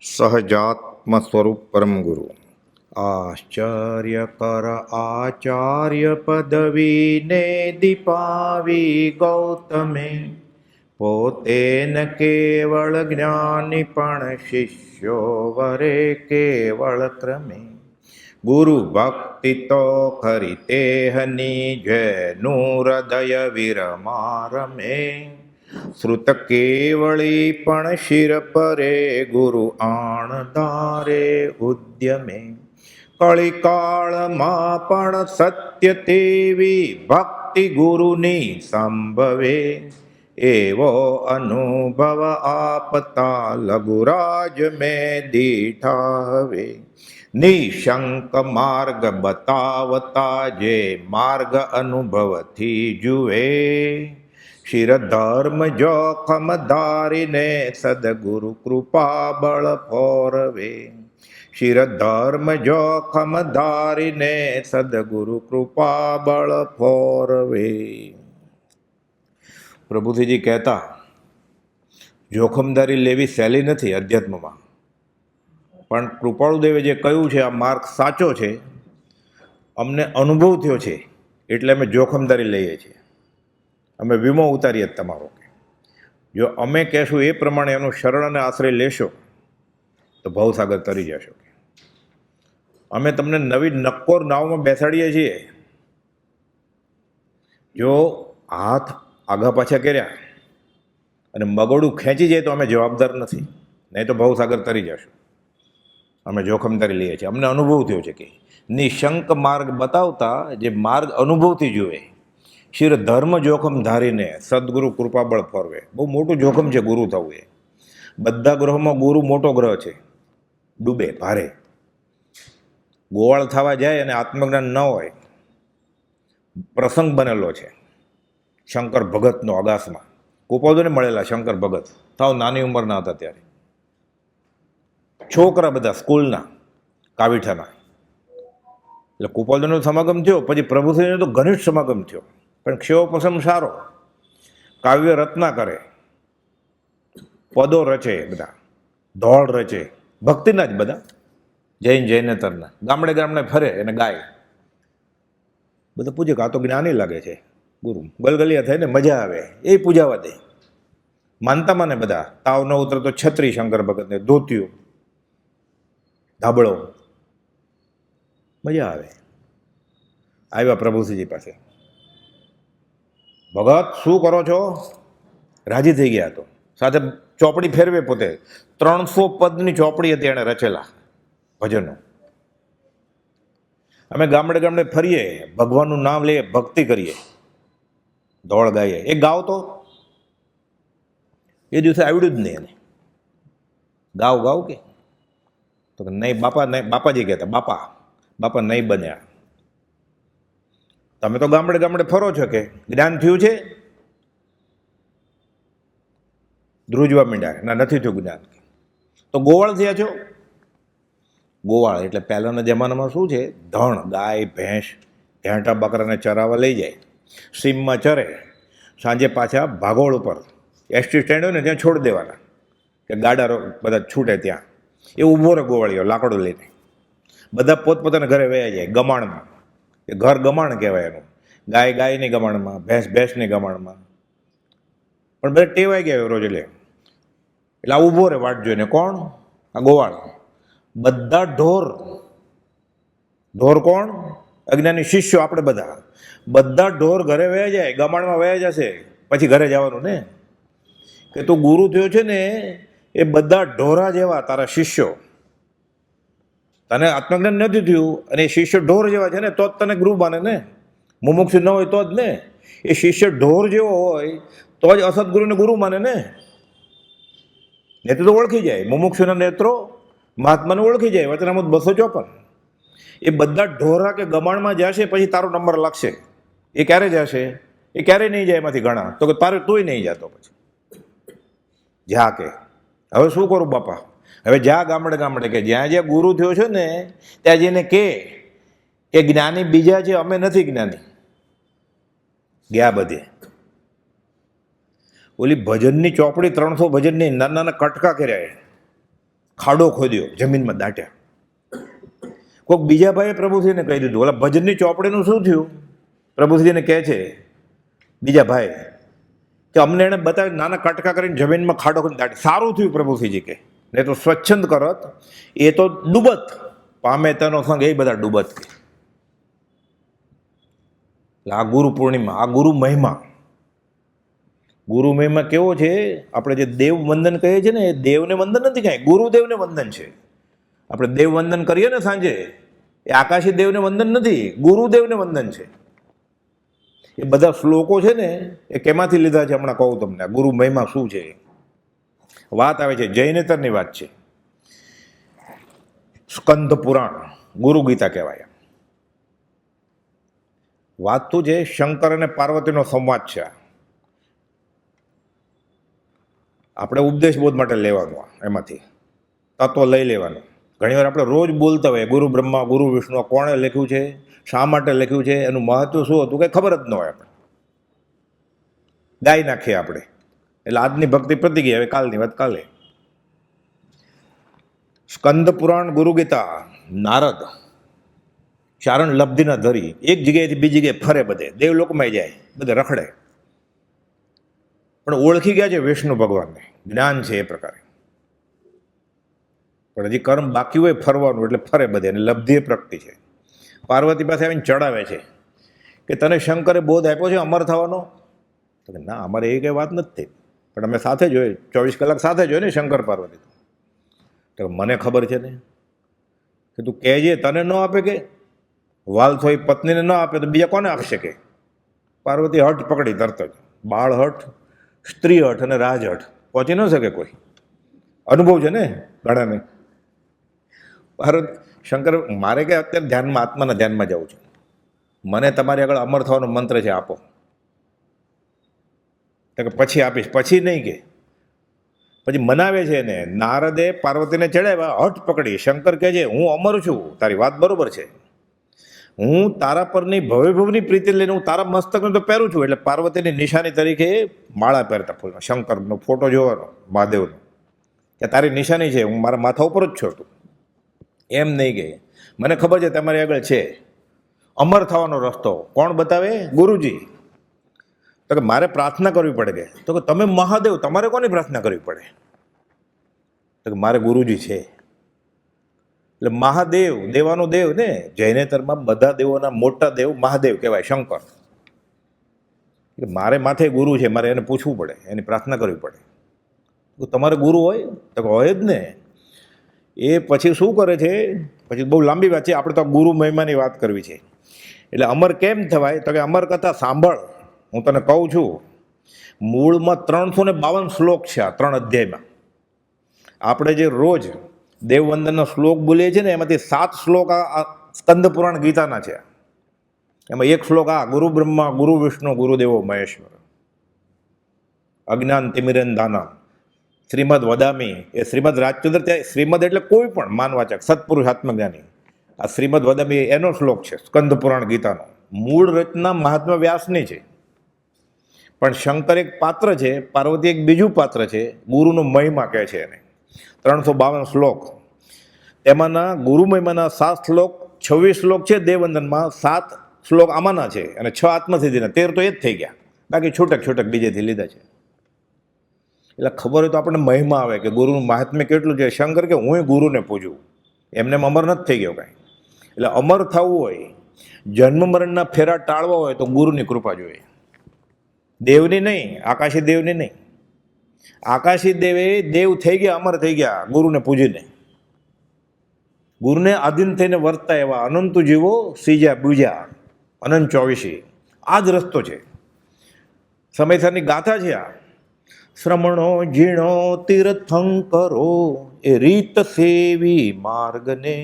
સહજાત્મ સ્વરૂપ પરમ ગુરુ આશ્ચર્યકર આચાર્ય પદવીને દીપાવી ગૌતમે પોતે ન કેવળ જ્ઞાની પણ શિષ્યો વરે કેવળ ક્રમે ગુરુ ભક્તિ તો ખરી તેહની જેનું હૃદય વિરમારમે શ્રુત કેવળી પણ શિર પરે ગુરુ આણ ધારે ઉદ્યમે કળિકાળમાં પણ સત્ય તેવી ભક્તિ ગુરુની સંભવે એવો અનુભવ આપતા લઘુરાજ મેં દીઠા હવે નિશંક માર્ગ બતાવતા જે માર્ગ અનુભવથી જુએ શિર ધર્મ જોખમ ધારીને સદગુરુ કૃપા બળ ફોરવે શિર ધર્મ જોખમ ધારીને સદગુરુ કૃપા બળ ફોરવે. પ્રભુજીજી કહેતા જોખમદારી લેવી સહેલી નથી અધ્યાત્મમાં, પણ કૃપાળુદેવે જે કહ્યું છે આ માર્ગ સાચો છે, અમને અનુભવ થયો છે એટલે અમે જોખમદારી લઈએ છીએ. અમે વીમો ઉતારીએ તમારો. જો અમે કહેશું એ પ્રમાણે એનું શરણ અને આશ્રય લેશો તો ભવસાગર તરી જશો. અમે તમને નવી નક્કોર નાવમાં બેસાડીએ છીએ. જો હાથ આગા પાછા કર્યા અને મગોડું ખેંચી જાય તો અમે જવાબદાર નથી, નહીં તો ભવસાગર તરી જશું. અમે જોખમદારી લઈએ છીએ. અમને અનુભવ થયો છે કે નિશંક માર્ગ બતાવતા જે માર્ગ અનુભવથી જુએ શિર ધર્મ જોખમ ધારીને સદગુરુ કૃપાબળ ફરવે. બહુ મોટું જોખમ છે ગુરુ થવું. એ બધા ગ્રહોમાં ગુરુ મોટો ગ્રહ છે, ડૂબે ભારે. ગોવાળ થવા જાય અને આત્મજ્ઞાન ન હોય. પ્રસંગ બનેલો છે શંકર ભગતનો અગાસમાં. કૃપાળુને મળેલા શંકર ભગત, સાવ નાની ઉંમરના હતા ત્યારે. છોકરા બધા સ્કૂલના કાવીઠાના. એટલે કૃપાળુનો સમાગમ થયો, પછી પ્રભુશ્રીનો તો ઘનિષ્ઠ સમાગમ થયો. પણ ક્ષેવો પસમ સારો, કાવ્ય રચના કરે, પદો રચે, બધા ધોળ રચે, ભક્તિના જ બધા જૈન જૈનેતરના. ગામડે ગામડે ફરે અને ગાય. બધા પૂછે કે આ તો જ્ઞાની લાગે છે ગુરુ. ગલગલિયા થાય ને મજા આવે, એ પૂજાવા દે. માનતામાં ને બધા તાવ ન ઉતરે તો છત્રી શંકર ભગતને, ધોતિયું, ધાબળો, મજા આવે. આવ્યા પ્રભુશ્રીજી પાસે. ભગત શું કરો છો? રાજી થઈ ગયા. તો સાથે ચોપડી ફેરવે પોતે. 300 પદની ચોપડી હતી એણે રચેલા ભજનો. અમે ગામડે ગામડે ફરીએ, ભગવાનનું નામ લઈએ, ભક્તિ કરીએ, ધોળ ગાઈએ. એ ગાવ તો એ દિવસે આવડ્યું જ નહીં એને. ગાવ ગાવ કે તો નહીં બાપા, નહીં. બાપાજી કહેતા બાપા બાપા નહીં બન્યા. તમે તો ગામડે ગામડે ફરો છો કે જ્ઞાન થયું છે? ધ્રુજવા માંડ્યા, ના નથી થયું જ્ઞાન. તો ગોવાળ થયા છો? ગોવાળ એટલે પહેલાંના જમાનામાં શું છે, ધણ, ગાય ભેંસ ઘેંટા બકરાને ચરાવવા લઈ જાય, સીમમાં ચરે, સાંજે પાછા ભાગોળ ઉપર એસટી સ્ટેન્ડ હોય ને ત્યાં છોડી દેવાના કે ગાડા બધા છૂટે ત્યાં. એ ઊભો રહે ગોવાળીઓ લાકડું લઈને. બધા પોતપોતાના ઘરે વયા જાય ગમાણમાં. એ ઘર ગમાણ કહેવાય એનું. ગાય ગાયની ગમાણમાં, ભેંસ ભેંસની ગમાણમાં. પણ બધા ટેવાઈ ગયા રોજ. એટલે આ ઊભો રહે વાટ જોઈને. કોણ? આ ગોવાળ. બધા ઢોર. ઢોર કોણ? અજ્ઞાની શિષ્યો. આપણે બધા ઢોર ઘરે વયા જાય, ગમાણમાં વયા જશે, પછી ઘરે જવાનું ને. કે તું ગુરુ થયો છે ને, એ બધા ઢોરા જેવા તારા શિષ્યો. તને આત્મજ્ઞાન નથી થયું અને એ શિષ્ય ઢોર જેવા છે ને, તો જ તને ગુરુ માને ને. મુમુક્ષુ ન હોય તો જ ને. એ શિષ્ય ઢોર જેવો હોય તો જ અસદગુરુને ગુરુ માને ને. નેત્ર તો ઓળખી જાય, મુમુક્ષુના નેત્રો મહાત્માને ઓળખી જાય. વચનામૃત 254. એ બધા ઢોરા કે ગમાણમાં જશે, પછી તારો નંબર લાગશે. એ ક્યારે જશે? એ ક્યારેય નહીં જાય એમાંથી ઘણા. તો કે તારે તોય નહીં જતો. પછી જા કે હવે શું કરું બાપા? હવે જા ગામડે ગામડે કે જ્યાં જ્યાં ગુરુ થયો છે ને ત્યાં જઈને કે જ્ઞાની બીજા છે, અમે નથી જ્ઞાની. ગયા બધે. ઓલી ભજનની ચોપડી 300 ભજનની નાના નાના કટકા કર્યા. ખાડો ખોદ્યો, જમીનમાં દાટ્યા. કોઈક બીજા ભાઈએ પ્રભુશ્રીને કહી દીધું, ઓલા ભજનની ચોપડીનું શું થયું? પ્રભુશ્રીને કહે છે બીજા ભાઈ કે અમને એણે બતાવ્યું, નાના કટકા કરીને જમીનમાં ખાડો કરીને દાટી. સારું થયું પ્રભુશ્રીજી કે, નહીં તો સ્વચ્છંદ કરત એ તો ડૂબત, પામે તેનો સંગ એ બધા ડૂબત. આ ગુરુ પૂર્ણિમા, આ ગુરુ મહિમા. ગુરુ મહિમા કેવો છે? આપણે જે દેવ વંદન કહીએ છીએ ને, એ દેવને વંદન નથી કાંઈ, ગુરુદેવને વંદન છે. આપણે દેવ વંદન કરીએ ને સાંજે, એ આકાશી દેવને વંદન નથી, ગુરુદેવને વંદન છે. એ બધા શ્લોકો છે ને, એ કેમાંથી લીધા છે હમણાં કહું તમને. ગુરુ મહિમા શું છે? વાત આવે છે જૈનેતરની વાત છે. સ્કંદ પુરાણ, ગુરુ ગીતા કહેવાય. વાત શું છે? શંકર અને પાર્વતીનો સંવાદ છે. આપણે ઉપદેશ બોધ માટે લેવાનું, એમાંથી તત્વ લઈ લેવાનું. ઘણીવાર આપણે રોજ બોલતા હોય ગુરુ બ્રહ્મા ગુરુ વિષ્ણુ, કોણે લખ્યું છે, શા માટે લખ્યું છે, એનું મહત્વ શું હતું, કંઈ ખબર જ ન હોય. આપણે ગાઈ નાખીએ આપણે, એટલે આજની ભક્તિ પતી ગઈ, હવે કાલની વાત કાલે. સ્કંદ પુરાણ, ગુરુ ગીતા. નારદ ચારણ લબ્ધિના ધરી એક જગ્યાએથી બીજી જગ્યાએ ફરે, બધે દેવલોકમાં જાય, બધે રખડે, પણ ઓળખી ગયા છે વિષ્ણુ ભગવાનને, જ્ઞાન છે એ પ્રકારે. પણ હજી કર્મ બાકી હોય ફરવાનું, એટલે ફરે બધે, અને લબ્ધિ એ પ્રગટી છે. પાર્વતી પાસે આવીને ચડાવે છે કે તને શંકરે બોધ આપ્યો છે અમર થવાનો? તો કે ના, અમારે એ કંઈ વાત નથી થઈ, પણ અમે સાથે જોઈએ, 24 કલાક સાથે જોઈએ ને શંકર પાર્વતી. તો મને ખબર છે ને, કે તું કહેજે, તને ન આપે કે વાલ થોઈ પત્નીને ન આપે તો બીજા કોને આપશે કે? પાર્વતી હઠ પકડી તરત જ, બાળ હઠ, સ્ત્રી હઠ અને રાજ હઠ, પહોંચી ન શકે કોઈ. અનુભવ છે ને ઘણાને. શંકર મારે કે અત્યારે ધ્યાનમાં, આત્માના ધ્યાનમાં જવું છે, મને તમારી આગળ અમર થવાનો મંત્ર છે, આપો. તો કે પછી આપીશ, પછી નહીં કે પછી મનાવે છે એને. નારદે પાર્વતીને ચડાવ્યા, હઠ પકડી. શંકર કહે છે હું અમર છું, તારી વાત બરોબર છે, હું તારા પરની ભવેભવની પ્રીતિ લઈને હું તારા મસ્તકને તો પહેરું છું. એટલે પાર્વતીની નિશાની તરીકે માળા પહેરતા ફૂલનો, શંકરનો ફોટો જોવાનો, મહાદેવનો, કે તારી નિશાની છે, હું મારા માથા ઉપર જ છું તું. એમ નહીં કે મને ખબર છે તમારી આગળ છે અમર થવાનો રસ્તો. કોણ બતાવે? ગુરુજી. તો કે મારે પ્રાર્થના કરવી પડે કે? તો કે તમે મહાદેવ, તમારે કોની પ્રાર્થના કરવી પડે? તો કે મારે ગુરુજી છે. એટલે મહાદેવ, દેવાનો દેવ ને, જૈનેતરમાં બધા દેવોના મોટા દેવ મહાદેવ કહેવાય, શંકર. એટલે મારે માથે ગુરુ છે, મારે એને પૂછવું પડે, એની પ્રાર્થના કરવી પડે. તો તમારે ગુરુ હોય? તો હોય જ ને. એ પછી શું કરે છે? પછી બહુ લાંબી વાત છે, આપણે તો ગુરુ મહિમાની વાત કરવી છે. એટલે અમર કેમ થવાય? તો કે અમર કથા સાંભળ, હું તને કહું છું. મૂળમાં 352 શ્લોક છે આ 3 અધ્યાયમાં. આપણે જે રોજ દેવવંદનનો શ્લોક બોલીએ છીએ ને, એમાંથી 7 શ્લોક આ સ્કંદ પુરાણ ગીતાના છે. એમાં 1 શ્લોક આ ગુરુ બ્રહ્મા ગુરુ વિષ્ણુ ગુરુદેવો મહેશ્વર. અજ્ઞાન તિમિરન દાના શ્રીમદ વદામી. એ શ્રીમદ રાજચંદ્ર, ત્યાં શ્રીમદ એટલે કોઈ પણ માનવાચક સત્પુરુષ આત્મજ્ઞાની. આ શ્રીમદ વદામી એનો શ્લોક છે, સ્કંદ પુરાણ ગીતાનો. મૂળ રચના મહાત્મા વ્યાસની છે, પણ શંકર એક પાત્ર છે, પાર્વતી એક બીજું પાત્ર છે. ગુરુનો મહિમા કહે છે એને. 352 શ્લોક, એમાંના ગુરુ મહિમાના 7 શ્લોક, 26 શ્લોક છે દેવવંદનમાં, 7 શ્લોક આમાંના છે, અને 6 આત્મસિદ્ધિના, 13 તો એ જ થઈ ગયા, બાકી છૂટક છૂટક બીજેથી લીધા છે. એટલે ખબર હોય તો આપણને મહિમા આવે કે ગુરુનું મહાત્મ્ય કેટલું છે. શંકર કે હું ગુરુને પૂજું, એમને અમર નથી થઈ ગયો કાંઈ. એટલે અમર થવું હોય, જન્મ મરણના ફેરા ટાળવા હોય તો ગુરુની કૃપા જોઈએ, દેવની નહીં, આકાશી દેવની નહીં. આકાશી દેવે દેવ થઈ ગયા, અમર થઈ ગયા ગુરુને પૂજીને. ગુરુને આધીન થઈને વર્તતા એવા અનંત જીવો સીજા બુજા અનંત 24. આ જ રસ્તો છે. સમયસરની ગાથા છે આ. શ્રમણો ઝીણો તીર્થંકરો એ રીત સેવી માર્ગને,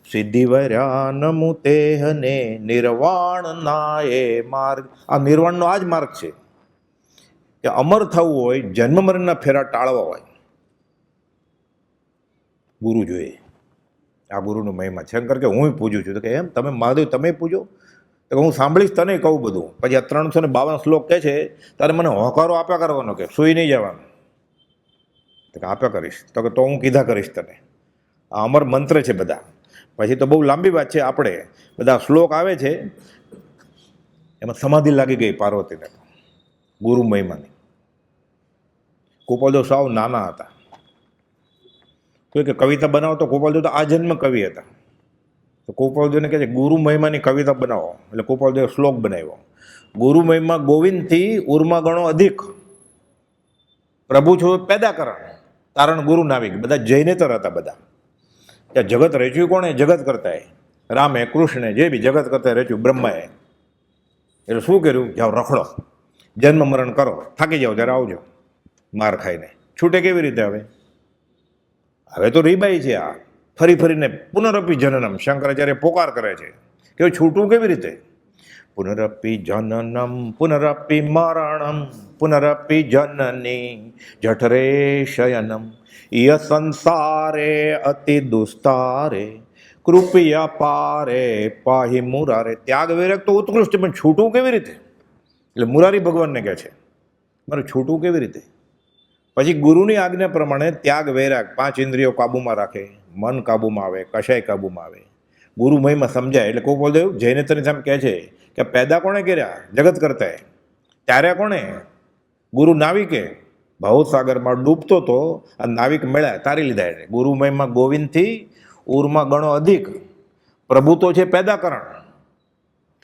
સિદ્ધિ વર્યા નમુતે હને નિર્વાણ ના એ માર્ગ. આ નિર્વાણનો આ જ માર્ગ છે કે અમર થવું હોય, જન્મ મરણના ફેરા ટાળવા હોય, ગુરુ જોઈએ. આ ગુરુનો મહિમા. શંકર કે હું પૂજું છું. તો કે એમ તમે મહાદેવ તમે પૂજો? તો હું સાંભળીશ, તને કહું બધું. પછી આ 352 શ્લોક કહે છે, તારે મને હોકારો આપ્યા કરવાનો, કે સુઈ નહીં જવાનું. તો કે આપ્યા કરીશ. તો કે તો હું કીધા કરીશ તને. આ અમર મંત્ર છે બધા. પછી તો બહુ લાંબી વાત છે, આપણે બધા શ્લોક આવે છે, એમાં સમાધિ લાગી ગઈ પાર્વતીને ગુરુ મહિમાની. ગોપાલદેવ સાવ નાના હતા. કોઈ કે કવિતા બનાવો તો ગોપાલદેવ તો આ જન્મ કવિ હતા. તો ગોપાલદેવને કહે છે ગુરુ મહિમાની કવિતા બનાવો, એટલે ગોપાલદેવ શ્લોક બનાવ્યો. ગુરુ મહિમા ગોવિંદથી ઉર્મા ગણો અધિક, પ્રભુ છો પેદા કરણ, તારણ ગુરુ નાવિક. બધા જૈનેતર હતા બધા. ત્યાં જગત રચ્યું કોણે? જગત કરતા રામે, કૃષ્ણે, જે બી જગત કરતા રચ્યું બ્રહ્માએ. એટલે શું કર્યું? જાઓ રખડો, જન્મ મરણ કરો, થાકી જાઓ ત્યારે આવજો માર ખાઈને. છૂટે કેવી રીતે? હવે તો રીબાઈ છે આ, ફરી ફરીને પુનરપી જનનમ. શંકરાચાર્ય પોકાર કરે છે કે છૂટવું કેવી રીતે? પુનરપી જનનમ પુનરપી મરણમ પુનરપી જનની જઠરે શયનમ ય સંસારે અતિ દુસ્તારે કૃપયા પારે પાહી મુરારે. ત્યાગ વૈરાગ તો ઉત્કૃષ્ટ, પણ છૂટવું કેવી રીતે? એટલે મુરારી ભગવાનને કહે છે મારે છૂટવું કેવી રીતે? પછી ગુરુની આજ્ઞા પ્રમાણે ત્યાગ વૈરાગ 5 ઇન્દ્રિયો કાબુમાં રાખે, મન કાબુમાં આવે, કશાય કાબુમાં આવે. ગુરુ મહિમા સમજાય. એટલે ગોપાલદેવ જૈનેતરની સામે કહે છે કે પેદા કોણે કર્યા? જગત કરતા. ત્યારે કોણે? ગુરુ નાવિકે ભવસાગરમાં ડૂબતો તો આ નાવિક મળ્યા, તારી લીધા. એટલે ગુરુ મહિમા ગોવિંદથી ઉર્મા ગણો અધિક, પ્રભુ તો છે પેદા કરણ,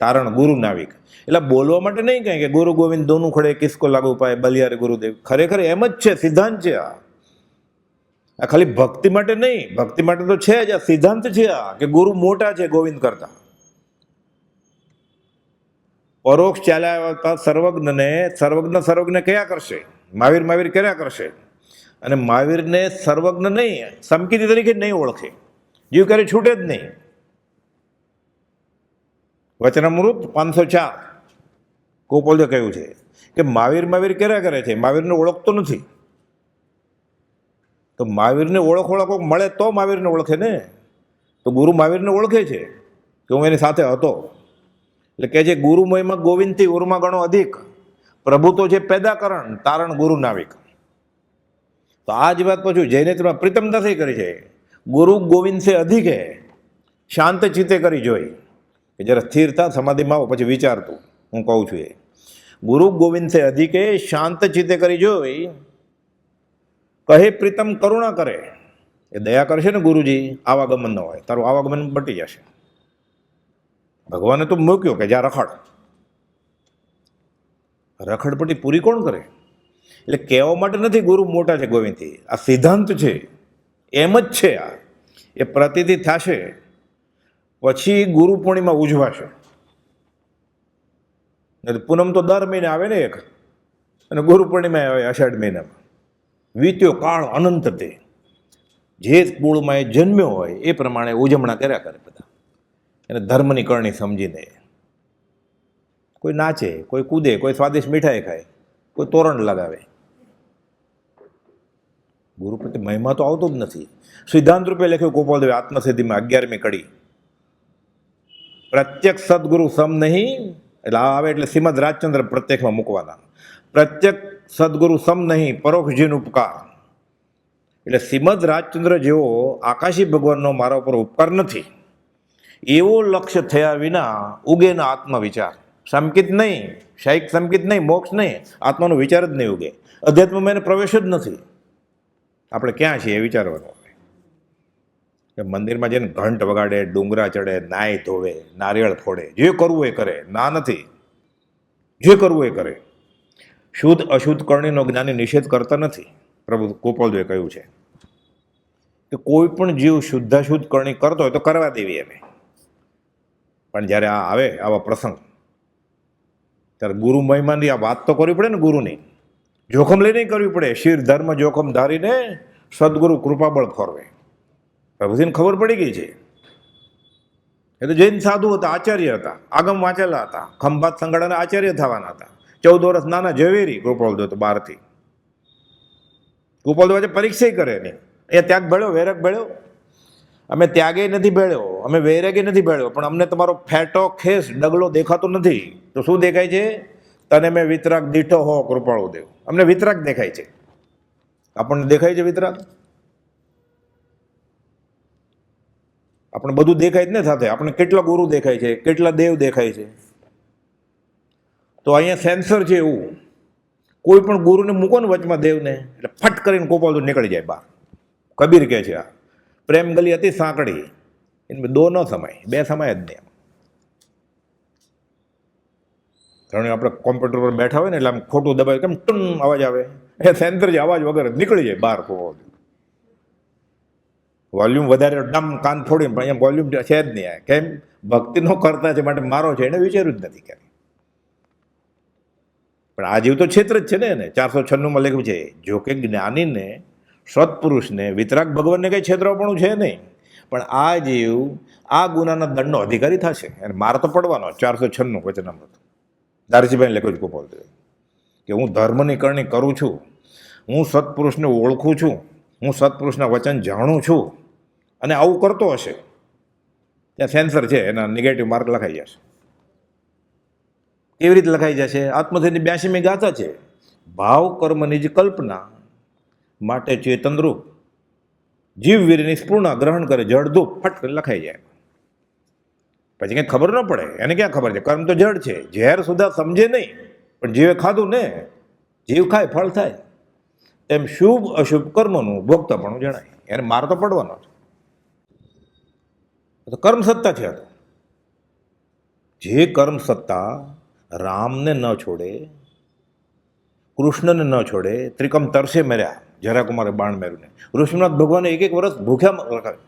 તારણ ગુરુ નાવિક. એટલે બોલવા માટે નહીં કહે કે ગુરુ ગોવિંદ દોનું ખડે કિસકો લાગુ પાય બલિયારે ગુરુદેવ. ખરેખર એમ જ છે, સિદ્ધાંત છે આ ખાલી ભક્તિ માટે નહીં. ભક્તિ માટે તો છે જ, આ સિદ્ધાંત છે આ કે ગુરુ મોટા છે ગોવિંદ કરતા. પરોક્ષ ચાલ્યા આવતા સર્વજ્ઞ કયા કરશે? મહાવીર કર્યા કરશે. અને મહાવીરને સર્વજ્ઞ નહીં, સમકીતી તરીકે નહીં ઓળખે, જીવ કરે છૂટે જ નહીં. વચનામૃત 504 ગોપાલદેવ કહ્યું છે કે મહાવીર કર્યા કરે છે, મહાવીરને ઓળખતો નથી. તો મહાવીરને ઓળખો મળે તો મહાવીરને ઓળખે ને. તો ગુરુ મહાવીરને ઓળખે છે કે હું એની સાથે હતો. એટલે કહે છે ગુરુ મહિમા ગોવિંદથી ઉર્મા ગણો અધિક, પ્રભુ તો છે પેદા કરણ, તારણ ગુરુ નાવિક. તો આ જ વાત પછી જૈનેતરમાં પ્રીતમદાસે કરી છે. ગુરુ ગોવિંદ સે અધિક હે, શાંત ચિત્તે કરી જોઈ. કે જરા સ્થિરતા સમાધિમાં આવો પછી વિચારતું. હું કહું છું એ ગુરુ ગોવિંદ સે અધિક હે, શાંત ચિત્તે કરી જોઈ. કહે પ્રીતમ કરુણા કરે, એ દયા કરશે ને ગુરુજી. આવાગમન ન હોય, તારું આવાગમન બટી જશે. ભગવાને તો મૂક્યો કે જ્યાં રખડપટ્ટી પૂરી કોણ કરે? એટલે કહેવા માટે નથી ગુરુ મોટા છે ગોવિંદથી, આ સિદ્ધાંત છે, એમ જ છે. આ એ પ્રતીતિ થશે પછી ગુરુ પૂર્ણિમા ઉજવાશે. પૂનમ તો દર મહિને આવે ને એક, અને ગુરુ પૂર્ણિમા આવે અષાઢ મહિનામાં. વીત્યો કાળ અનંત તે, જે કુળમાં એ જન્મ્યો હોય એ પ્રમાણે ઉજવણા કર્યા કરે બધા. એને ધર્મની કરણી સમજીને કોઈ નાચે, કોઈ કૂદે, કોઈ સ્વાદિષ્ટ મીઠાઈ ખાય, કોઈ તોરણ લગાવે. ગુરુ પ્રત્યે મહિમા તો આવતો જ નથી. સિદ્ધાંત રૂપે લખ્યું ગોપાલદેવે આત્મસિદ્ધિમાં 11મી કડી. પ્રત્યક્ષ સદગુરુ સમ નહીં, એટલે આવે એટલે શ્રીમદ રાજચંદ્ર પ્રત્યક્ષમાં મૂકવાના. પ્રત્યક્ષ સદગુરુ સમ નહીં, પરોક્ષ જીન ઉપકાર. એટલે શ્રીમદ રાજચંદ્ર જેવો આકાશી ભગવાનનો મારા ઉપર ઉપકાર નથી. એવો લક્ષ્ય થયા વિના ઉગે ના આત્મવિચાર. સંકિત નહીં, શાયિક સંકિત નહીં, મોક્ષ નહીં, આત્માનો વિચાર જ નહીં ઉગે. અધ્યાત્મમાં એને પ્રવેશ જ નથી. આપણે ક્યાં છીએ એ વિચારવાનું હોય. કે મંદિરમાં જઈને ઘંટ વગાડે, ડુંગરા ચડે, નાય ધોવે, નારિયેળ ફોડે, જે કરવું એ કરે. ના નથી, જે કરવું એ કરે. શુદ્ધ અશુદ્ધ કરણીનો જ્ઞાની નિષેધ કરતા નથી. પ્રભુ ગોપાલદેવે કહ્યું છે કે કોઈ પણ જીવ શુદ્ધાશુદ્ધ કરણી કરતો હોય તો કરવા દેવી એને. પણ જ્યારે આ આવે આવા પ્રસંગ, ત્યારે ગુરુ મહિમાની આ વાત તો કરવી પડે ને. ગુરુની જોખમ લઈને કરવી પડે. શિર ધર્મ જોખમ ધારીને સદગુરુ કૃપાબળ ફરવે. પ્રભુજીને ખબર પડી ગઈ છે. એ તો જૈન સાધુ હતા, આચાર્ય હતા, આગમ વાંચેલા હતા, ખંભાત સંગાડાના આચાર્ય થવાના હતા. 14 વર્ષ નાના ઝવેરી ગોપાલદેવ તો બહારથી. ગોપાલદેવ આજે પરીક્ષા કરે નહીં. એ ત્યાગ ભળ્યો, વૈરાગ ભળ્યો. અમે ત્યાગે નથી ભળ્યો, અમે વૈરાગે નથી ભળ્યો, પણ અમને તમારો ફેટો ખેસ ડગલો દેખાતો નથી. તો શું દેખાય છે? તને મેં વિતરાગ દીઠો હો કૃપાળુ દેવ. અમને વિતરાગ દેખાય છે. આપણને દેખાય છે વિતરાગ? આપણે બધું દેખાય જ ને સાથે, આપણે કેટલા ગુરુ દેખાય છે, કેટલા દેવ દેખાય છે. તો અહીંયા સેન્સર છે એવું, કોઈ પણ ગુરુને મૂકો ને વચમાં દેવને એટલે ફટ કરીને કોપાળું નીકળી જાય બહાર. કબીર કહે છે આ પ્રેમ ગલી હતી સાંકડી, એમાં દો ન સમાય, બે સમાય જ નહીં. કારણ આપણે કોમ્પ્યુટર પર બેઠા હોય ને એટલે આમ ખોટું દબાય કેમ ટન અવાજ આવે, એ સેન્સર છે, અવાજ વગર નીકળી જાય બહાર. વોલ્યુમ વધારે ડમ કાન ફોડીને, પણ અહીંયા વોલ્યુમ છે જ નહીં આવે. કેમ? ભક્તિનો કરતા છે માટે મારો છે એને વિચાર્યું જ નથી ક્યારે. પણ આ જીવ તો ક્ષેત્ર જ છે ને એને 496માં લખ્યું છે, જો કે જ્ઞાનીને સત્પુરુષને વિતરાગ ભગવાનને કંઈ છેતરાપણું છે નહીં, પણ આ જીવ આ ગુનાના દંડનો અધિકારી થશે અને માર તો પડવાનો. 496 વચનામૃત દારજીભાઈ લખ્યું છે ગોપાલ કે હું ધર્મની કરણી કરું છું, હું સત્પુરુષને ઓળખું છું, હું સત્પુરુષના વચન જાણું છું, અને આવું કરતો હશે ત્યાં સેન્સર છે, એના નેગેટિવ માર્ક લખાઈ જશે. કેવી રીતે લખાઈ જશે? આત્મધેયની 82મી ગાથા છે, ભાવ કર્મની જ કલ્પના માટે ચેતનરૂપ જીવવીરની સ્પૂર્ણા ગ્રહણ કરે જળધૂપ, ફટ કરી લખાઈ જાય. પછી કંઈ ખબર ન પડે, એને ક્યાં ખબર છે? કર્મ તો જળ છે, ઝેર સુધા સમજે નહીં, પણ જીવે ખાધું ને, જીવ ખાય ફળ થાય. તેમ શુભ અશુભ કર્મનું ભોગતાપણું જણાય, એને માર તો પડવાનો છે. તો કર્મ સત્તા છે. જે કર્મ સત્તા રામને ન છોડે, કૃષ્ણને ન છોડે, ત્રિકમ તરસે મર્યા, જરાકુમારે બાણ મેર્યું ને, ઋષિનાથ ભગવાને 1 વર્ષ ભૂખ્યા રખાય.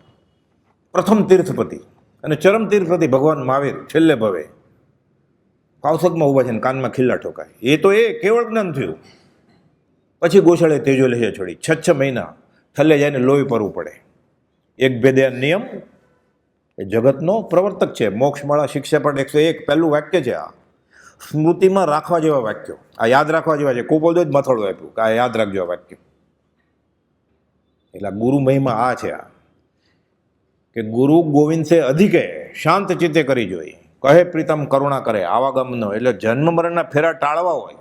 પ્રથમ તીર્થપતિ અને ચરમ તીર્થપતિ ભગવાન મહાવીર છેલ્લે ભવે કૌશકમાં ઊભા છે ને કાનમાં ખિલ્લા ઠોકાય. એ તો એ કેવળ જ્ઞાન થયું. પછી ગોશાળે તેજો લહેર છોડી 6 મહિના થલ્લે જઈને લોહી પરવું પડે. એક ભેદે નિયમ એ જગતનો પ્રવર્તક છે. મોક્ષમાળા શિક્ષાપટ 101 પહેલું વાક્ય છે. આ સ્મૃતિમાં રાખવા જેવા વાક્યો, આ યાદ રાખવા જેવા છે. કોપોલ જ મથળું આપ્યું કે આ યાદ રાખજો આ વાક્ય. એટલે ગુરુ મહિમા આ છે, આ કે ગુરુ ગોવિંદ સે અધિકે શાંત ચિત્તે કરી જોઈએ, કહે પ્રીતમ કરુણા કરે આવાગમનો. એટલે જન્મ મરણના ફેરા ટાળવા હોય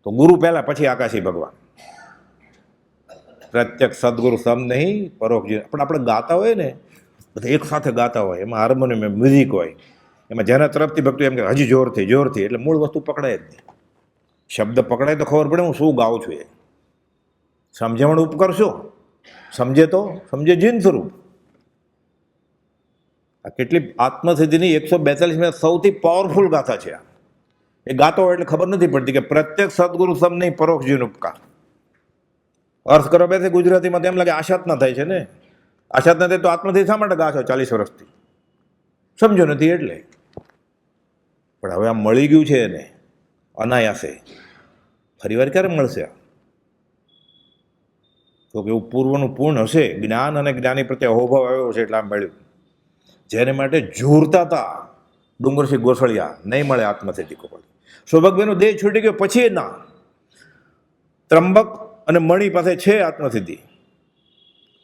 તો ગુરુ પહેલા, પછી આકાશી ભગવાન. પ્રત્યક્ષ સદગુરુ સમ નહીં પરોક્ષ. પણ આપણે ગાતા હોય ને બધા એક સાથે ગાતા હોય, એમાં હાર્મોનિયમ મ્યુઝિક હોય, એમાં જેના તરફથી ભક્તો એમ કે હજી જોરથી જોરથી, એટલે મૂળ વસ્તુ પકડાય જ નહીં. શબ્દ પકડાય તો ખબર પડે હું શું ગાઉં છું. એ સમજણ ઉપકરશો, સમજે તો સમજે જીન સ્વરૂપ. આ કેટલી આત્મસિદ્ધિની 142 સૌથી પાવરફુલ ગાથા છે. એ ગાતો હોય એટલે ખબર નથી પડતી કે પ્રત્યેક સદગુરુ સમ નહીં પરોક્ષ જીવન ઉપકાર. અર્થ કરવા બેસે ગુજરાતીમાં તેમ લાગે આશાત ના થાય છે ને. આશાત ના થાય તો આત્મસિદ્ધિ શા માટે ગાશો 40 વર્ષથી? સમજો નથી એટલે. પણ હવે આ મળી ગયું છે એને અનાયાસે, ફરી વાર ક્યારે મળશે? તો કે એવું પૂર્વનું પૂર્ણ હશે, જ્ઞાન અને જ્ઞાની પ્રત્યે અહોભાવ આવ્યો છે એટલે આમ મળ્યું. જેને માટે ઝૂરતા હતા ડુંગરસિંહ ગોસળિયા, નહીં મળે આત્મસિદ્ધિ કોપલ. સૌભાગ્યનો દેહ છૂટી ગયો પછી ના, ત્રંબક અને મણિ પાસે છે આત્મસિદ્ધિ.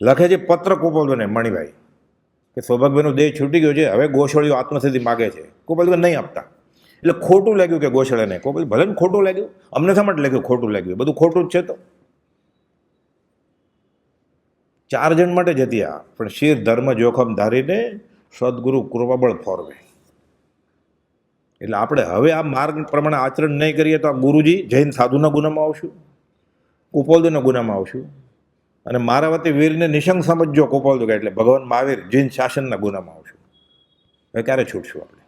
લખે છે પત્ર કોપલને મણિભાઈ કે સૌભાગ્યનો દેહ છૂટી ગયો છે, હવે ગોસળીઓ આત્મસિદ્ધિ માગે છે. કોપલ નહીં આપતા. એટલે ખોટું લાગ્યું કે ગોસળીને. કોપલ ભલે ને ખોટું લાગ્યું, અમને શા માટે લાગ્યું ખોટું લાગ્યું? બધું ખોટું જ છે. તો 4 જણ માટે જ હતી આ, પણ શિર ધર્મ જોખમ ધારીને સદગુરુ કૃપાબળ ફોરવે. એટલે આપણે હવે આ માર્ગ પ્રમાણે આચરણ નહીં કરીએ તો આ ગુરુજી જૈન સાધુના ગુનામાં આવશું, કુપોલદુના ગુનામાં આવશું, અને મારાવતી વીરને નિશંક સમજજો કુપોલદુ એટલે ભગવાન મહાવીર જૈન શાસનના ગુનામાં આવશું. હવે ક્યારે છૂટશું આપણે?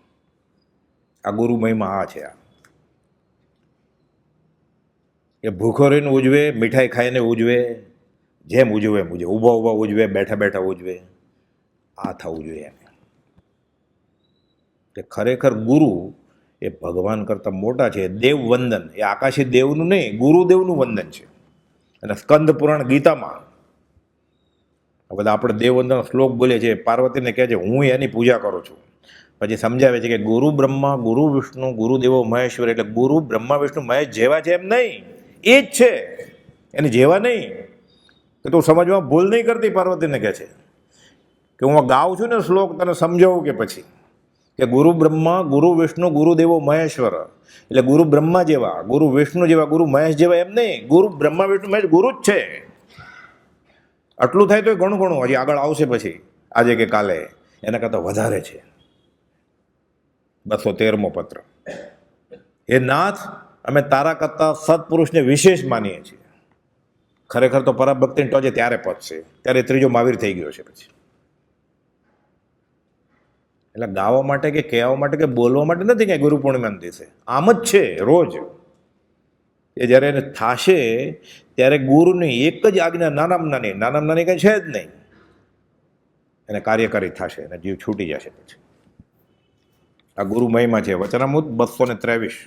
આ ગુરુ મહિમા આ છે. આ એ ભૂખો રહીને ઉજવે, મીઠાઈ ખાઈને ઉજવે, જેમ ઉજવે એમ ઉજવે, ઊભા ઊભા ઉજવે, બેઠા બેઠા ઉજવે, આ થવું જોઈએ એમ. કે ખરેખર ગુરુ એ ભગવાન કરતાં મોટા છે. દેવ વંદન એ આકાશી દેવનું નહીં, ગુરુદેવનું વંદન છે. અને સ્કંદ પુરાણ ગીતામાં બધા આપણે દેવવંદનનો શ્લોક બોલીએ છીએ. પાર્વતીને કહે છે હું એની પૂજા કરું છું. પછી સમજાવે છે કે ગુરુ બ્રહ્મા ગુરુ વિષ્ણુ ગુરુદેવો મહેશ્વર. એટલે ગુરુ બ્રહ્મા વિષ્ણુ મહેશ જેવા છે એમ નહીં, એ જ છે, એની જેવા નહીં. કે તું સમજવામાં ભૂલ નહીં કરતી. પાર્વતીને કહે છે કે હું ગાઉં છું ને શ્લોક, તને સમજાવું કે પછી કે ગુરુ બ્રહ્મા ગુરુ વિષ્ણુ ગુરુદેવો મહેશ્વર. એટલે ગુરુ બ્રહ્મા જેવા, ગુરુ વિષ્ણુ જેવા, ગુરુ મહેશ જેવા એમ નહીં. ગુરુ બ્રહ્મા વિષ્ણુ મહેશ ગુરુ જ છે. આટલું થાય તો ઘણું ઘણું, હજી આગળ આવશે પછી આજે કે કાલે એના કરતાં વધારે છે. 213મો પત્ર. હે નાથ, અમે તારા કરતાં સત્પુરુષને વિશેષ માનીએ છીએ. ખરેખર તો પરાભક્તિની ટોચે ત્યારે પહોંચશે, ત્યારે ત્રીજો મહાવીર થઈ ગયો છે પછી. એટલે ગાવા માટે કે કહેવા માટે કે બોલવા માટે નથી કાંઈ ગુરુ પૂર્ણિમાના દિવસે, આમ જ છે રોજ. એ જ્યારે એને થાશે ત્યારે ગુરુની એક જ આજ્ઞા, નાનામાં નાની કંઈ છે જ નહીં, એને કાર્યકારી થશે અને જીવ છૂટી જશે પછી. આ ગુરુ મહિમા છે. વચનામૃત 223,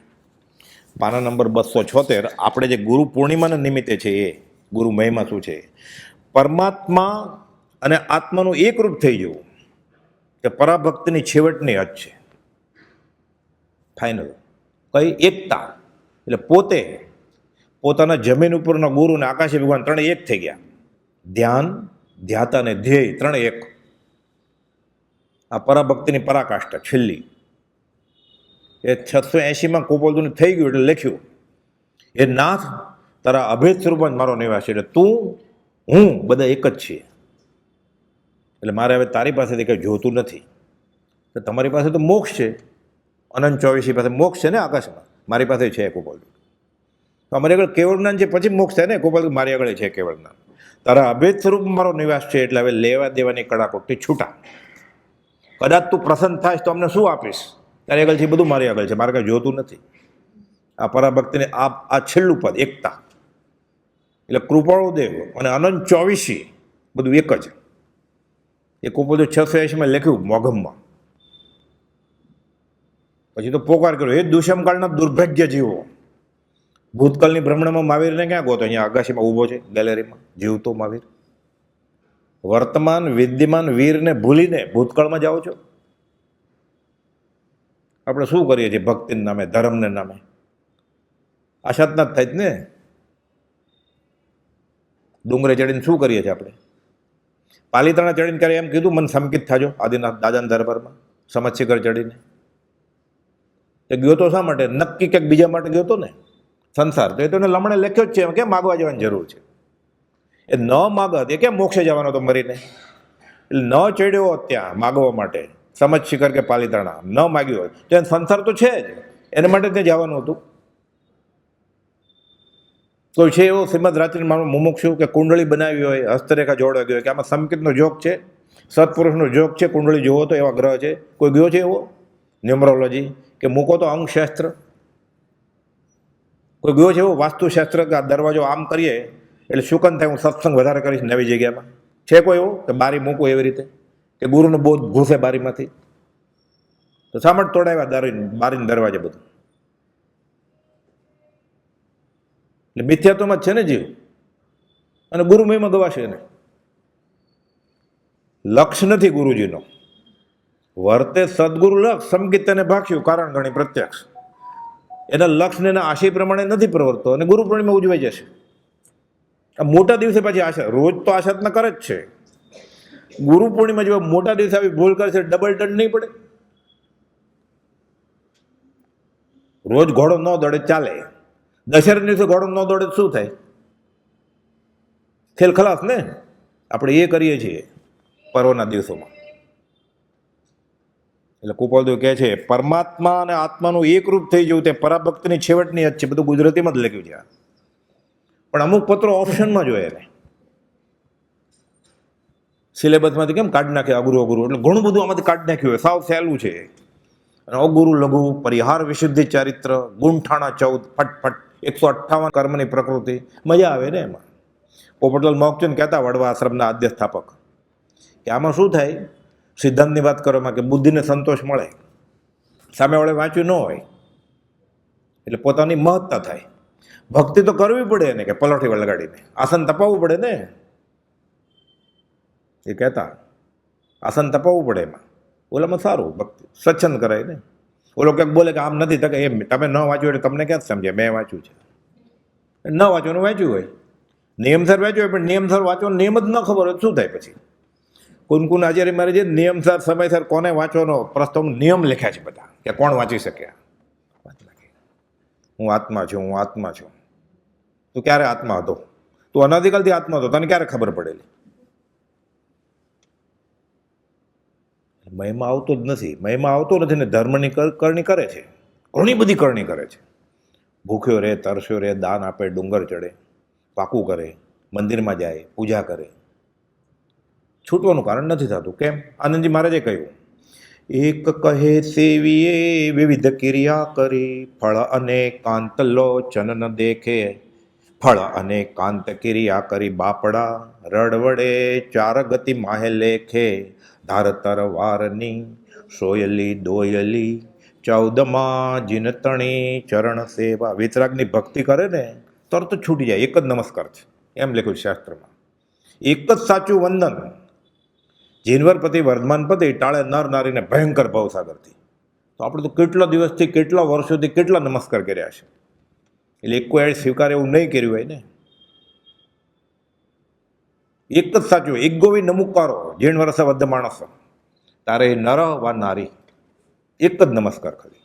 પાના નંબર 276. આપણે જે ગુરુ પૂર્ણિમાના નિમિત્તે છે એ ગુરુ મહિમા શું છે? પરમાત્મા અને આત્માનું એકરૂપ થઈ જવું કે પરાભક્તિની છેવટની હદ છે, ફાઇનલ. કઈ? એકતા. એટલે પોતે પોતાના જમીન ઉપરના ગુરુ અને આકાશી ભગવાન ત્રણે એક થઈ ગયા. ધ્યાન, ધ્યાતા અને ધ્યેય ત્રણે એક. આ પરાભક્તિની પરાકાષ્ઠા છેલ્લી. એ 680માં કોપોલતુને થઈ ગયું એટલે લખ્યું, એ નાથ, તારા અભેદ સ્વરૂપમાં મારો નિવાસ છે. એટલે તું, હું બધા એક જ છીએ. એટલે મારે હવે તારી પાસેથી કંઈ જોતું નથી. તો તમારી પાસે તો મોક્ષ છે, અનંત 24 પાસે મોક્ષ છે ને આકાશમાં, મારી પાસે છે કોપોલતુ. તો અમારી આગળ કેવળ જ્ઞાન છે, પછી મોક્ષ થાય ને. કોપોલતુ મારી આગળ છે કેવળ જ્ઞાન. તારા અભેદ સ્વરૂપમાં મારો નિવાસ છે. એટલે હવે લેવા દેવાની કડાકોટથી છૂટા. કદાચ તું પ્રસન્ન થાય તો અમને શું આપીશ? તારી આગળ છે બધું મારી આગળ છે, મારે કાંઈ જોતું નથી. આ પરાભક્તિને આ છેલ્લું પદ, એકતા. એટલે કૃપાળુ દેવ અને અનંત 24 બધું એક જ. એ કોપોલતુ 680માં લખ્યું મોગમમાં. પછી તો પોકાર કર્યો, એ દુષ્મકાળના દુર્ભાગ્ય જીવો. ભૂતકાળની ભ્રમણામાં મહાવીરને ક્યાં ગોતો? અહીંયા આકાશીમાં ઊભો છે ગેલેરીમાં, જીવતો મહાવીર. વર્તમાન વિદ્યમાન વીરને ભૂલીને ભૂતકાળમાં જાઓ છો. આપણે શું કરીએ છીએ ભક્તિના નામે, ધર્મને નામે? આશાતના જ થાય જ ને. ડુંગરે ચડીને શું કરીએ છીએ આપણે? પાલીતાણા ચડીને ક્યારે એમ કીધું મને સમકિત થાજો આદિનાથ દાદાના દરબારમાં? સમજશિખર ચડીને એ ગયો તો શા માટે? નક્કી ક્યાંક બીજા માટે ગયો તો ને. સંસાર તો એ તો એને લમણે લખ્યો જ છે, કેમ માગવા જવાની જરૂર છે? એ ન માગત, એ કેમ મોક્ષે જવાનો તો મરીને? એટલે ન ચડ્યો ત્યાં માગવા માટે, સમજશિખર કે પાલીતાણા ન માગ્યો હોય તો એને સંસાર તો છે જ, એને માટે ત્યાં જવાનું હતું. તો છે એવો શ્રીમદ રાત્રિ માનો મુમુક્ષુ કે કુંડળી બનાવી હોય, હસ્તરેખા જોડવા ગયો હોય કે આમાં સંકિતનો જોગ છે, સત્પુરુષનો જોગ છે, કુંડળી જોવો તો એવા ગ્રહ છે, કોઈ ગયો છે એવો? ન્યુમરોલોજી કે મૂકો તો અંગશાસ્ત્ર, કોઈ ગયો છે એવો વાસ્તુશાસ્ત્ર કે આ દરવાજો આમ કરીએ એટલે શુકન થાય, હું સત્સંગ વધારે કરીશ નવી જગ્યામાં? છે કોઈ એવો કે બારી મૂકવું એવી રીતે, કે ગુરુનો બોધ ઘૂસે બારીમાંથી? તો શા માટે તોડાવ્યા બારીને દરવાજે બધું? એટલે મિથ્યાત્વમાં જ છે ને જીવ, અને ગુરુ મહિમા ગવાશે ને. લક્ષ નથી ગુરુજીનો, વર્તે સદગુરુ લક્ષ, સંગીત તેને ભાખ્યું કારણ ગણી પ્રત્યક્ષ. એના લક્ષને એના આશય પ્રમાણે નથી પ્રવર્તો અને ગુરુ પૂર્ણિમા ઉજવાઈ જશે. આ મોટા દિવસે પાછી આશા, રોજ તો આશાતના કરે જ છે. ગુરુ પૂર્ણિમા જેવા મોટા દિવસે આવી ભૂલ કરે છે, ડબલ દંડ નહીં પડે? રોજ ઘોડો ન દોડે ચાલે, દશેરા દિવસે ઘોડો ન દોડે શું થાય? ખેલ ખલાસ ને. આપણે એ કરીએ છીએ પર્વના દિવસોમાં. એટલે કુપોલદેવ કહે છે પરમાત્મા અને આત્માનું એકરૂપ થઈ જવું તે પરાભક્તિની છેવટની હદ છે. બધું ગુજરાતીમાં જ લખ્યું છે, પણ અમુક પત્રો ઓપ્શનમાં જોઈએ એને. સિલેબસમાંથી કેમ કાઢી નાખે અઘરું અઘરું, એટલે ઘણું બધું આમાંથી કાઢી નાખ્યું હોય, સાવ સહેલું છે. અને અગુરુ લઘુ, પરિહાર વિશુદ્ધિ ચારિત્ર, ગુંઠાણા 14, ફટફટ 158 કર્મની પ્રકૃતિ. મજા આવે ને એમાં. પોપટલાલ મોક્ષચંદ કહેતા, વડવા આશ્રમના આદ્ય સ્થાપક, કે આમાં શું થાય? સિદ્ધાંતની વાત કરવામાં કે બુદ્ધિને સંતોષ મળે, સામેવાળે વાંચ્યું ન હોય એટલે પોતાની મહત્તા થાય. ભક્તિ તો કરવી પડે એને, કે પલોઠી વળગાડીને આસન તપાવવું પડે ને. એ કહેતા આસન તપાવવું પડે એમાં. ઓલામાં સારું ભક્તિ સ્વચ્છંદ કરાય ને. ઓલો ક્યાંક બોલે કે આમ નથી, તો એમ તમે ન વાંચ્યું એટલે તમને ક્યાં સમજે? મેં વાંચ્યું છે. ન વાંચવાનું વાંચ્યું હોય, નિયમસર વાંચ્યું હોય, પણ નિયમસર વાંચવાનો નિયમ જ ન ખબર હોય શું થાય પછી? કુનકુન આચાર્ય મારે જે નિયમસર સમયસર કોને વાંચવાનો પ્રસ્તુત નિયમ લખ્યા છે બધા, કે કોણ વાંચી શકે. હું આત્મા છું, હું આત્મા છું. તું ક્યારે આત્મા હતો? તું અનાદિકાલથી આત્મા હતો, તને ક્યારે ખબર પડેલી? મહિમા આવતો જ નથી. મહિમા આવતો નથી ને ધર્મની કરણી કરે છે, ઘણી બધી કરણી કરે છે. ભૂખ્યો રહે, તરસ્યો રહે, દાન આપે, ડુંગર ચડે, પાકું કરે, મંદિરમાં જાય, પૂજા કરે. છૂટવાનું કારણ નથી થતું. કેમ? આનંદજી મહારાજે કહ્યું, એક કહે સેવીએ વિવિધ ક્રિયા કરી, ફળ અને કાંત લોચન ન દેખે, ફળ અને કાંત ક્રિયા કરી બાપડા, રડવડે ચાર ગતિ માહે લેખે, ધાર તરવારની સોયલી દોયલી, 14માં જીનતણી ચરણ સેવા. વિતરાગની ભક્તિ કરે ને તરત જ છૂટી જાય. એક જ નમસ્કાર છે, એમ લખ્યું શાસ્ત્રમાં. એક જ સાચું વંદન. જીનવરપતિ વર્ધમાનપતિ ટાળે નર નારીને ભયંકર ભવસાગરથી. તો આપણે તો કેટલા દિવસથી, કેટલા વર્ષોથી કેટલા નમસ્કાર કર્યા છે. એટલે એક કોઈ સ્વીકાર એવું નહીં કર્યું હોય ને. એક જ સાચું, એક ગોવી નમુકારો જીણ વર્ષ વધ માણસ તારે નર વા નારી. એક જ નમસ્કાર ખાલી.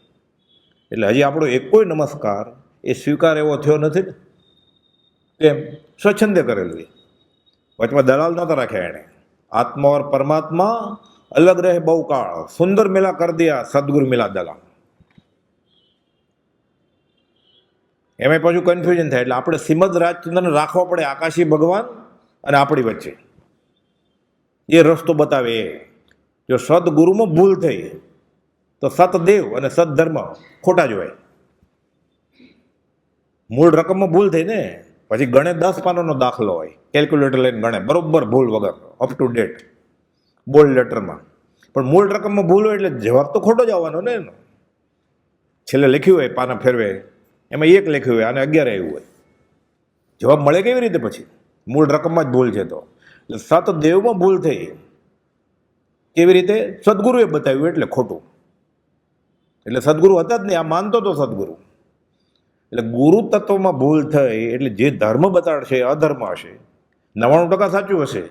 એટલે હજી આપણો એક કોઈ નમસ્કાર એ સ્વીકાર એવો થયો નથી ને. કેમ? સ્વચ્છંદે કરેલું. વચમાં દલાલ નહોતા રાખ્યા એણે. આત્મા और परमात्मा अलग रहे बहु काल, सुंदर मिला कर दिया सदगुरु मिला दलाल. એમાં પાછું કન્ફ્યુઝન થાય. એટલે આપણે શ્રીમદ રાજચંદ્રને રાખવા પડે આકાશી ભગવાન અને આપણી વચ્ચે. એ રસ્તો બતાવે એ. જો સદગુરુમાં ભૂલ થઈ તો સતદેવ અને સદધર્મ ખોટા જ હોય. મૂળ રકમમાં ભૂલ થઈ ને પછી ગણે 10 પાનાનો દાખલો હોય, કેલ્ક્યુલેટર લઈને ગણે બરોબર ભૂલ વગર, અપ ટુ ડેટ, બોલ્ડ લેટરમાં. પણ મૂળ રકમમાં ભૂલ હોય એટલે જવાબ તો ખોટો જ આવવાનો ને એનો. છેલ્લે લખ્યું હોય પાના ફેરવે, એમાં 1 લખ્યું હોય અને 11 આવ્યું હોય. જવાબ મળે કેવી રીતે પછી? મૂળ રકમમાં જ ભૂલ છે તો. એટલે સતદેવમાં ભૂલ થઈ કેવી રીતે? સદગુરુએ બતાવ્યું એટલે ખોટું. એટલે સદગુરુ હતા જ નહીં, આ માનતો તો સદગુરુ. એટલે ગુરુ તત્વમાં ભૂલ થઈ એટલે જે ધર્મ બતાડશે અધર્મ હશે. 99% સાચું હશે.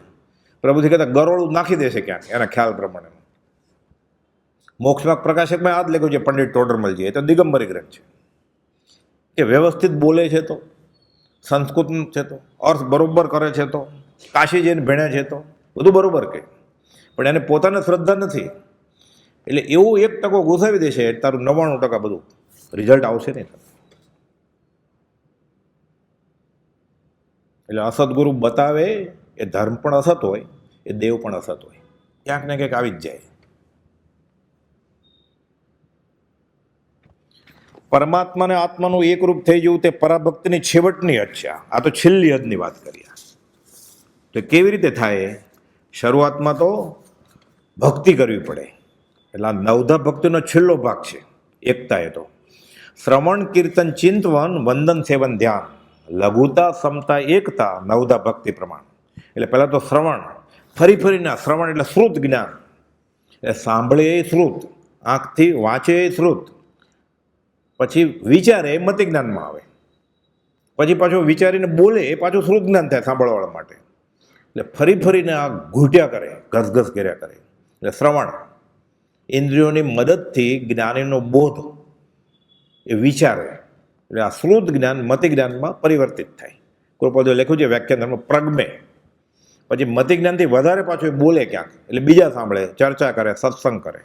પ્રભુજી કહેતા ગરોળું નાખી દેશે ક્યાંક એના ખ્યાલ પ્રમાણે. મોક્ષમાં પ્રકાશકમાં આ જ લખ્યું છે પંડિત ટોડરમલજી, એ તો દિગંબરી ગ્રંથ છે. કે વ્યવસ્થિત બોલે છે તો, સંસ્કૃત છે તો, અર્થ બરોબર કરે છે તો, કાશી જઈને ભણ્યા છે તો બધું બરોબર કે. પણ એને પોતાને શ્રદ્ધા નથી એટલે એવું 1% ઘૂસાવી દેશે, તારું 99% બધું રિઝલ્ટ આવશે નહીં. એટલે અસદગુરુ બતાવે એ ધર્મ પણ અસત હોય, એ દેવ પણ અસત હોય, ક્યાંક ને ક્યાંક આવી જ જાય. પરમાત્માને આત્માનું એકરૂપ થઈ જવું તે પરાભક્તિની છેવટની હદ છે. આ તો છેલ્લી હદની વાત કરીએ. તો કેવી રીતે થાય? શરૂઆતમાં તો ભક્તિ કરવી પડે. એટલે આ નવધા ભક્તિનો છેલ્લો ભાગ છે. એકતા એ તો શ્રવણ, કીર્તન, ચિંતવન, વંદન, સેવન, ધ્યાન, લઘુતા, સમતા, એકતા, નવધા ભક્તિ પ્રમાણ. એટલે પહેલાં તો શ્રવણ, ફરીને શ્રવણ એટલે શ્રુત જ્ઞાન. એટલે સાંભળે એ શ્રુત, આંખથી વાંચે એ શ્રુત, પછી વિચારે એ મતિ જ્ઞાનમાં આવે, પછી પાછું વિચારીને બોલે એ પાછું શ્રુત જ્ઞાન થાય સાંભળવાળા માટે. એટલે ફરીને આ ઘૂંટ્યા કરે, ઘસઘસ કર્યા કરે. એટલે શ્રવણ ઇન્દ્રિયોની મદદથી જ્ઞાનીનો બોધ એ વિચારે. એટલે આ શ્રુત જ્ઞાન મતિ જ્ઞાનમાં પરિવર્તિત થાય. કૃપાદે લખ્યું છે વ્યાખ્યાનમાં પ્રજ્ઞે. પછી મતિ જ્ઞાનથી વધારે પાછું એ બોલે ક્યાંક, એટલે બીજા સાંભળે, ચર્ચા કરે, સત્સંગ કરે.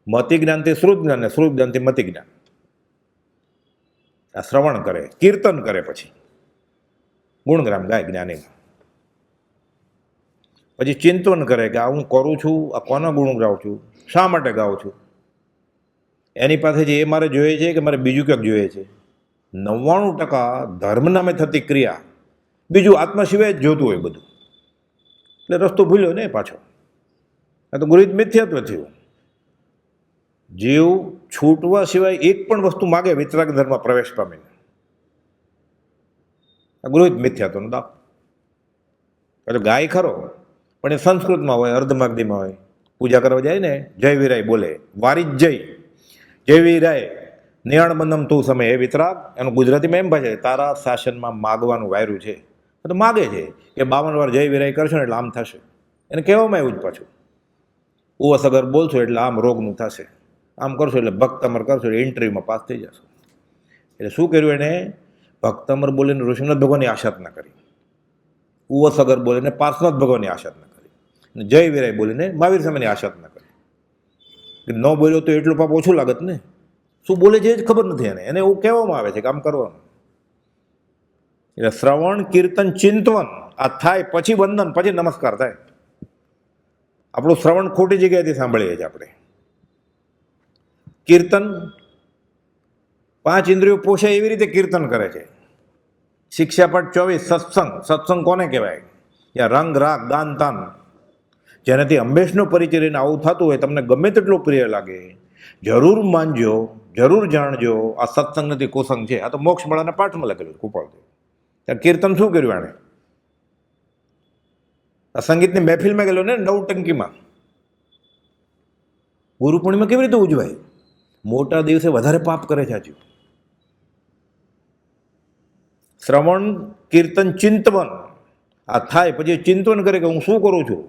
મતિ જ્ઞાનથી શ્રુત જ્ઞાન ને શ્રુત જ્ઞાનથી મતિ જ્ઞાન. આ શ્રવણ કરે, કીર્તન કરે, પછી ગુણગ્રામ ગાય જ્ઞાનીમાં. પછી ચિંતન કરે કે આ હું કરું છું, આ કોના ગુણ ગાઉં છું, શા માટે ગાઉં છું, એની પાસે જે એ મારે જોઈએ છે કે મારે બીજું ક્યાંક જોઈએ છે. 99% ધર્મ નામે થતી ક્રિયા બીજું આત્મા સિવાય જ જોતું હોય બધું. એટલે રસ્તો ભૂલ્યો ને પાછો. આ તો ગૃહિત મિથ્યાત્વ થયું. જીવ છૂટવા સિવાય એક પણ વસ્તુ માગે વિતરાગ ધર્મમાં પ્રવેશ પામીને. આ ગૃહિત મિથ્યાત્વનો દાવ. તો ગાય ખરો પણ એ સંસ્કૃતમાં હોય, અર્ધમાગધીમાં હોય. પૂજા કરવા જાય ને જય વીરાય બોલે, વારી જ જય વીરાય નિયાણ બંધમ તું સમય. એ વિતરાગ એનું ગુજરાતીમાં એમ ભાષા તારા શાસનમાં માગવાનું વાયરું છે. તો માગે છે કે 52 વાર જય વીરાય કરશો ને એટલે આમ થશે. એને કહેવામાં આવ્યું જ પાછું ઉવસ અગર બોલશો એટલે આમ રોગનું થશે, આમ કરશો એટલે ભક્તમર કરશો એટલે ઇન્ટરવ્યુમાં પાસ થઈ જશો. એટલે શું કર્યું એને? ભક્તમર બોલીને ઋષિનાથ ભગવાનની આશાત ના કરી, ઉવસ અગર બોલીને પાર્શ્વનાથ ભગવાનની આશાત ના કરી. જય વીરાય બોલીને મહાવીર સામેની આશાતના કરી. ન બોલ્યો તો એટલું પાપ ઓછું લાગત ને. શું બોલે છે એ જ ખબર નથી એને એવું કહેવામાં આવે છે કે આમ કરવાનું. એટલે શ્રવણ કીર્તન ચિંતવન આ થાય પછી વંદન, પછી નમસ્કાર થાય. આપણું શ્રવણ ખોટી જગ્યાએથી સાંભળીએ છીએ આપણે. કીર્તન 5 ઇન્દ્રિયો પોષાય એવી રીતે કીર્તન કરે છે. શિક્ષાપટ 24 સત્સંગ કોને કહેવાય? યા રંગ રાગ ગાન તાન, જેનાથી હંમેશનો પરિચય રહીને આવું થતું હોય, તમને ગમે તેટલો પ્રિય લાગે, જરૂર માનજો, જરૂર જાણજો, આ સત્સંગ નથી કુસંગ છે. આ તો મોક્ષ મળાના પાઠમાં લખેલું કૃપાળદેવ. ત્યાં કીર્તન શું કર્યું આણે? આ સંગીતની મહેફિલમાં ગયેલો ને નવટંકીમાં. ગુરુ પૂર્ણિમા કેવી રીતે ઉજવાય? મોટા દિવસે વધારે પાપ કરે છે. હજુ શ્રવણ કીર્તન ચિંતવન આ થાય પછી ચિંતન કરે કે હું શું કરું છું.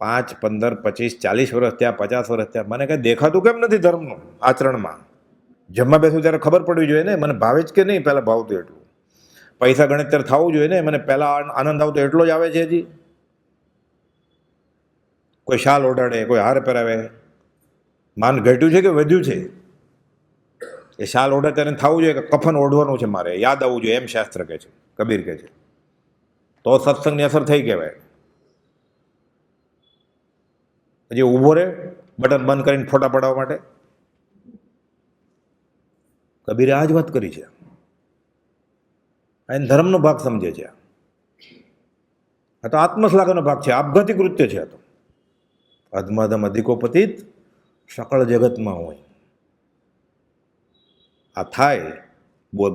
5, 15, 25, 40 વર્ષ થયા, 50 વર્ષ થયા, મને કંઈ દેખાતું કેમ નથી ધર્મનું આચરણમાં? જમવા બેસું ત્યારે ખબર પડવી જોઈએ ને મને ભાવે જ કે નહીં. પહેલાં ભાવતું એટલું. પૈસા ગણે ત્યારે થવું જોઈએ ને મને પહેલાં આનંદ આવતો એટલો જ આવે છે. હજી કોઈ શાલ ઓઢાડે, કોઈ હાર પહેરાવે, માન ઘટ્યું છે કે વધ્યું છે? એ શાલ ઓઢે ત્યારે થવું જોઈએ કે કફન ઓઢવાનું છે મારે, યાદ આવવું જોઈએ, એમ શાસ્ત્ર કહે છે, કબીર કહે છે. તો સત્સંગની અસર થઈ કહેવાય. હજી ઊભો રહે બટન બંધ કરીને ફોટા પડાવવા માટે? કબીરે આ જ વાત કરી છે. એને ધર્મનો ભાગ સમજે છે. આ તો આત્મશ્લાઘનો ભાગ છે, આપઘાતી કૃત્ય છે. આ તો અધમાધમ અધિકોપતિત સકળ જગતમાં હોય. આ થાય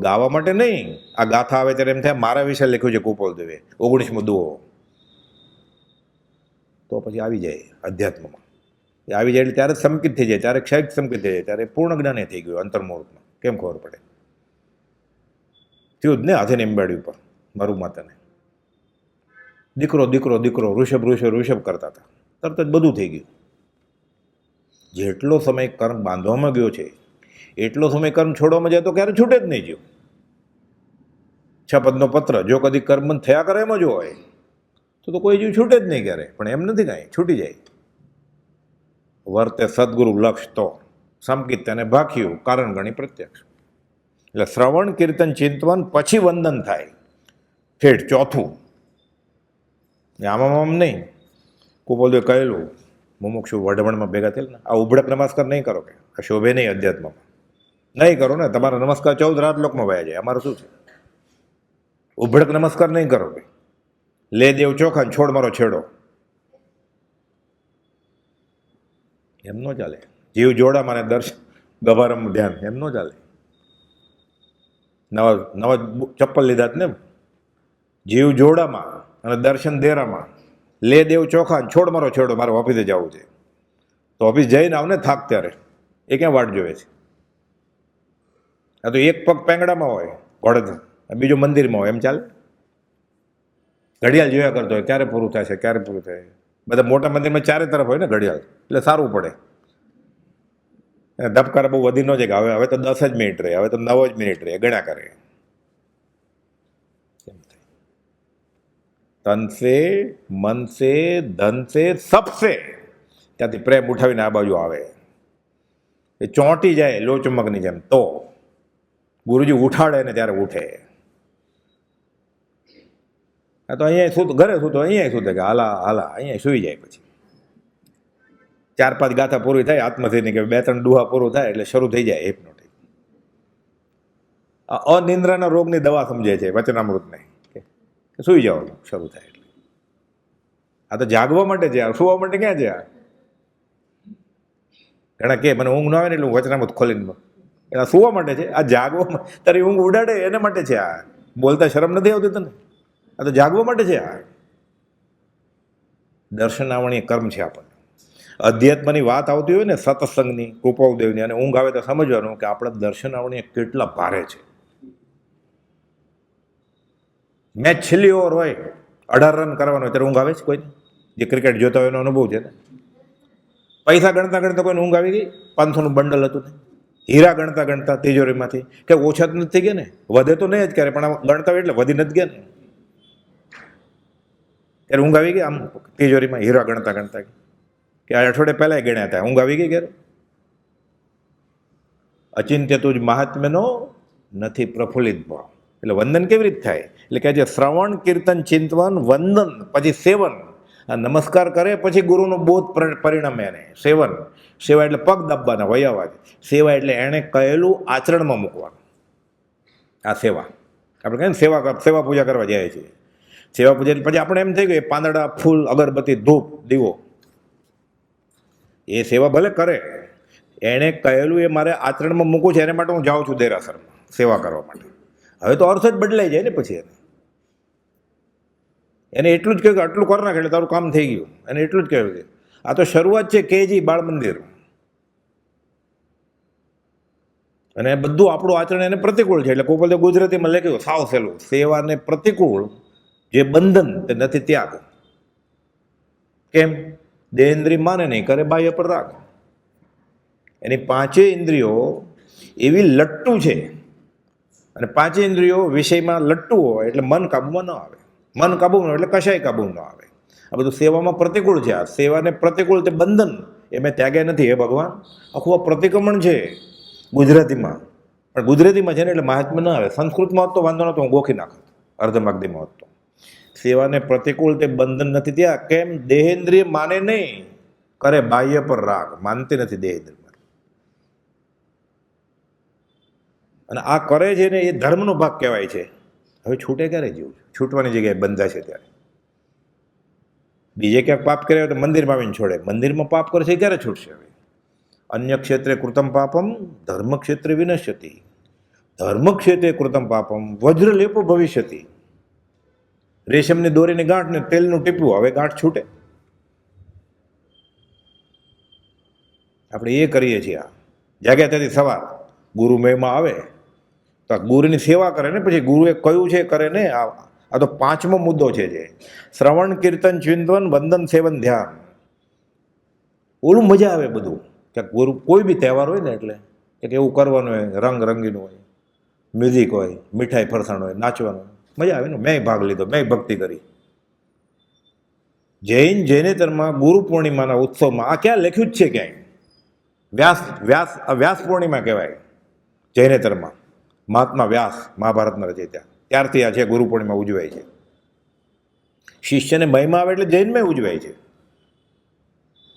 ગાવા માટે નહીં. આ ગાથા આવે ત્યારે એમ થાય મારા વિશે લખ્યું છે કૃપાળદેવે 19મો દુઓ. તો પછી આવી જાય અધ્યાત્મમાં. એ આવી જાય એટલે ત્યારે જ સંકિત થઈ જાય, ત્યારે ક્ષય સંકિત થઈ જાય, ત્યારે પૂર્ણ જ્ઞાને થઈ ગયું અંતર્મુહૂર્તમાં. કેમ ખબર પડે? થયું જ ને હાથે નિંબાડી ઉપર મારું માતાને દીકરો દીકરો દીકરો ઋષભ કરતા હતા. તરત જ બધું થઈ ગયું. જેટલો સમય કર્મ બાંધવામાં ગયો છે એટલો સમય કર્મ છોડવામાં જાય તો ક્યારે છૂટે જ નહીં. જો 6 પદનો પત્ર જો કદી કર્મ થયા કરે એમ જ હોય તો કોઈ જીવ છૂટે જ નહીં ક્યારે. પણ એમ નથી કાંઈ, છૂટી જાય. વર્તે સદગુરુ લક્ષ તો સંકિત તેને ભાખ્યું કારણ ગણી પ્રત્યક્ષ. એટલે શ્રવણ કીર્તન ચિંતવન પછી વંદન થાય. ઠેઠ ચોથું આમ નહીં. કૃપાળદેવે કહેલું મુમુક્ષુ વઢવણમાં ભેગા થયેલ ને, આ ઉભડક નમસ્કાર નહીં કરો કે આ શોભે નહીં અધ્યાત્મમાં. નહીં કરો ને, તમારા નમસ્કાર 14 રાજલોકમાં વયા જાય. અમારું શું છે? ઉભડક નમસ્કાર નહીં કરો કે લે દેવ ચોખા છોડ મારો છેડો. એમ ન ચાલે. જીવ જોડા મને દર્શન ગભારમ ધ્યાન, એમ ન ચાલે. નવા ચપ્પલ લીધા ને, જીવ જોડામાં અને દર્શન દેરામાં. લે દેવ ચોખા છોડ મારો છેડો, મારે ઓફિસે જવું છે. તો ઓફિસ જઈને આવને થાક ત્યારે એ ક્યાં વાટ જોવે છે? આ તો એક પગ પેંગડામાં હોય ઘોડે, બીજું મંદિરમાં હોય, એમ ચાલે? ઘડિયાળ જોયા કરતો હોય ક્યારે પૂરું થાય છે, ક્યારે પૂરું થાય. બધા મોટા મંદિરમાં ચારે તરફ હોય ને ઘડિયાળ, એટલે સારું પડે. ધબકારા બહુ વધી ન જાય કે હવે તો 10 જ મિનિટ રહે, હવે તો 9 જ મિનિટ રહે, ગણ્યા કરે. તન સે મન સે ધન સે સબસે ત્યાંથી પ્રેમ ઉઠાવીને આ બાજુ આવે. એ ચોંટી જાય લોચમકની જેમ. તો ગુરુજી ઉઠાડે ને ત્યારે ઉઠે. આ તો અહીંયા શું ઘરે શું તો અહીંયા શું થાય કે હાલા અહીંયા સૂઈ જાય. પછી 4-5 ગાથા પૂરી થાય આત્મથીની કે 2-3 દુહા પૂરું થાય એટલે શરૂ થઈ જાય હિપ્નોટિક. આ અનિંદ્રાના રોગની દવા સમજે છે વચનામૃતને, કે સૂઈ જવાનું શરૂ થાય એટલે. આ તો જાગવા માટે છે, સુવા માટે ક્યાં છે? ઘણા કે મને ઊંઘ ન આવે ને એટલે હું વચનામૃત ખોલીને, એટલે સુવા માટે છે. આ જાગવા તારી ઊંઘ ઉડાડે એના માટે છે. આ બોલતા શરમ નથી આવતી તને? આ તો જાગવા માટે છે. આ દર્શનાવણી કર્મ છે. આપણને અધ્યાત્મની વાત આવતી હોય ને સત્સંગની, કૃપાળદેવની, અને ઊંઘ આવે તો સમજવાનું કે આપણા દર્શનાવણી કેટલા ભારે છે. મેચ છેલ્લી ઓવર હોય 18 રન કરવાનો ત્યારે ઊંઘ આવે છે કોઈને? જે ક્રિકેટ જોતા હોય એનો અનુભવ છે ને. પૈસા ગણતા ગણતા કોઈને ઊંઘ આવી ગઈ? 500નું બંડલ હતું ને, હીરા ગણતા ગણતા તિજોરીમાંથી કે ઓછા જ નથી ગયા ને, વધે તો નહીં જ ક્યારે, પણ ગણતા હોય એટલે વધી નથી ગયા ને. ત્યારે ઊંઘ આવી ગઈ, આમ તિજોરીમાં હીરા ગણતા ગણતા કે આ અઠવાડિયે પહેલાં ગણ્યા હતા, ઊંઘ આવી ગઈ ક્યારે? અચિંત્ય તુજ મહાત્મ્યનો નથી પ્રફુલ્લિત ભાવ. એટલે વંદન કેવી રીતે થાય? એટલે કે જે શ્રવણ કીર્તન ચિંતવન વંદન પછી સેવન, આ નમસ્કાર કરે પછી ગુરુનો બોધ પરિણમે એને સેવન. સેવા એટલે પગ દાબવાના વયાવા, સેવા એટલે એણે કહેલું આચરણમાં મૂકવાનું. આ સેવા આપણે કહીએ ને સેવા પૂજા કરવા જાય છીએ. સેવા પૂજા પછી આપણે એમ થઈ ગયું પાંદડા ફૂલ અગરબત્તી ધૂપ દીવો, એ સેવા ભલે કરે, એણે કહેલું એ મારે આચરણમાં મૂકવું છે, એને માટે હું જાઉં છું દેરાસરમાં સેવા કરવા માટે. હવે તો અર્થ જ બદલાઈ જાય ને પછી એને એટલું જ કહ્યું કે આટલું કરી નાખે એટલે તારું કામ થઈ ગયું. એને એટલું જ કહ્યું કે આ તો શરૂઆત છે કેજી બાળ મંદિર, અને બધું આપણું આચરણ એને પ્રતિકૂળ છે. એટલે કોઈ બધે ગુજરાતીમાં લખ્યું સાવ સહેલું, સેવાને પ્રતિકૂળ જે બંધન તે નથી ત્યાગ. કેમ? દેહેન્દ્રિય માને નહીં, કરે બાહ્ય પર રાગ. એની પાંચેય ઇન્દ્રિયો એવી લટ્ટુ છે, અને પાંચેય ઇન્દ્રિયો વિષયમાં લટ્ટુ હોય એટલે મન કાબુમાં ન આવે. મન કાબુમાં એટલે કશાય કાબુ ન આવે. આ બધું સેવામાં પ્રતિકૂળ છે. આ સેવાને પ્રતિકૂળ તે બંધન એ મેં ત્યાગ્યા નથી. હે ભગવાન, આખું આ પ્રતિક્રમણ છે ગુજરાતીમાં, પણ ગુજરાતીમાં છે ને એટલે મહાત્મ્ય ન આવે. સંસ્કૃતમાં હોત તો વાંધો નતો, હું ગોખી નાખત. અર્ધમાગધીમાં હોત તો. સેવાને પ્રતિકૂળ તે બંધન નથી ત્યાં. કેમ? દેહેન્દ્રિય માને નહીં, કરે બાહ્ય પર રાગ. માનતી નથી દેહેન્દ્રિય. અને આ કરે છે ને એ ધર્મનો ભાગ કહેવાય છે. હવે છૂટે ક્યારે જીવું? છૂટવાની જગ્યાએ બંધા છે ત્યારે. બીજે ક્યાંક પાપ કર્યા તો મંદિરમાં આવીને છોડે. મંદિરમાં પાપ કરે છે ક્યારે છૂટશે? હવે અન્ય ક્ષેત્રે કૃતમ પાપમ ધર્મ ક્ષેત્રે વિનશ્યતિ, ધર્મ ક્ષેત્રે કૃતમ પાપમ વજ્રલેપો ભવિષ્યતિ. રેશમની દોરીની ગાંઠ ને તેલનું ટીપું, હવે ગાંઠ છૂટે. આપણે એ કરીએ છીએ. આ જાગ્યા ત્યાંથી સવાર ગુરુ મેમાં આવે તો ગુરુની સેવા કરે ને, પછી ગુરુએ કયું છે કરે ને. આ તો પાંચમો મુદ્દો છે જે શ્રવણ કીર્તન ચિંતન વંદન સેવન ધ્યાન. ઓલું મજા આવે બધું કે ગુરુ કોઈ બી તહેવાર હોય ને એટલે કે એવું કરવાનું હોય, રંગ રંગીનું હોય, મ્યુઝિક હોય, મીઠાઈ ફરસાણ હોય, નાચવાનું હોય, મજા આવે ને. મેં ભાગ લીધો, મેં ભક્તિ કરી. જૈન જૈનેતરમાં ગુરુ પૂર્ણિમાના ઉત્સવમાં આ ક્યાં લખ્યું જ છે ક્યાંય? વ્યાસ પૂર્ણિમા કહેવાય જૈનેતરમાં. મહાત્મા વ્યાસ મહાભારતના રચયિતા, ત્યારથી આ છે ગુરુ પૂર્ણિમા ઉજવાય છે. શિષ્યને મહિમા આવે એટલે જૈનમાં ઉજવાય છે.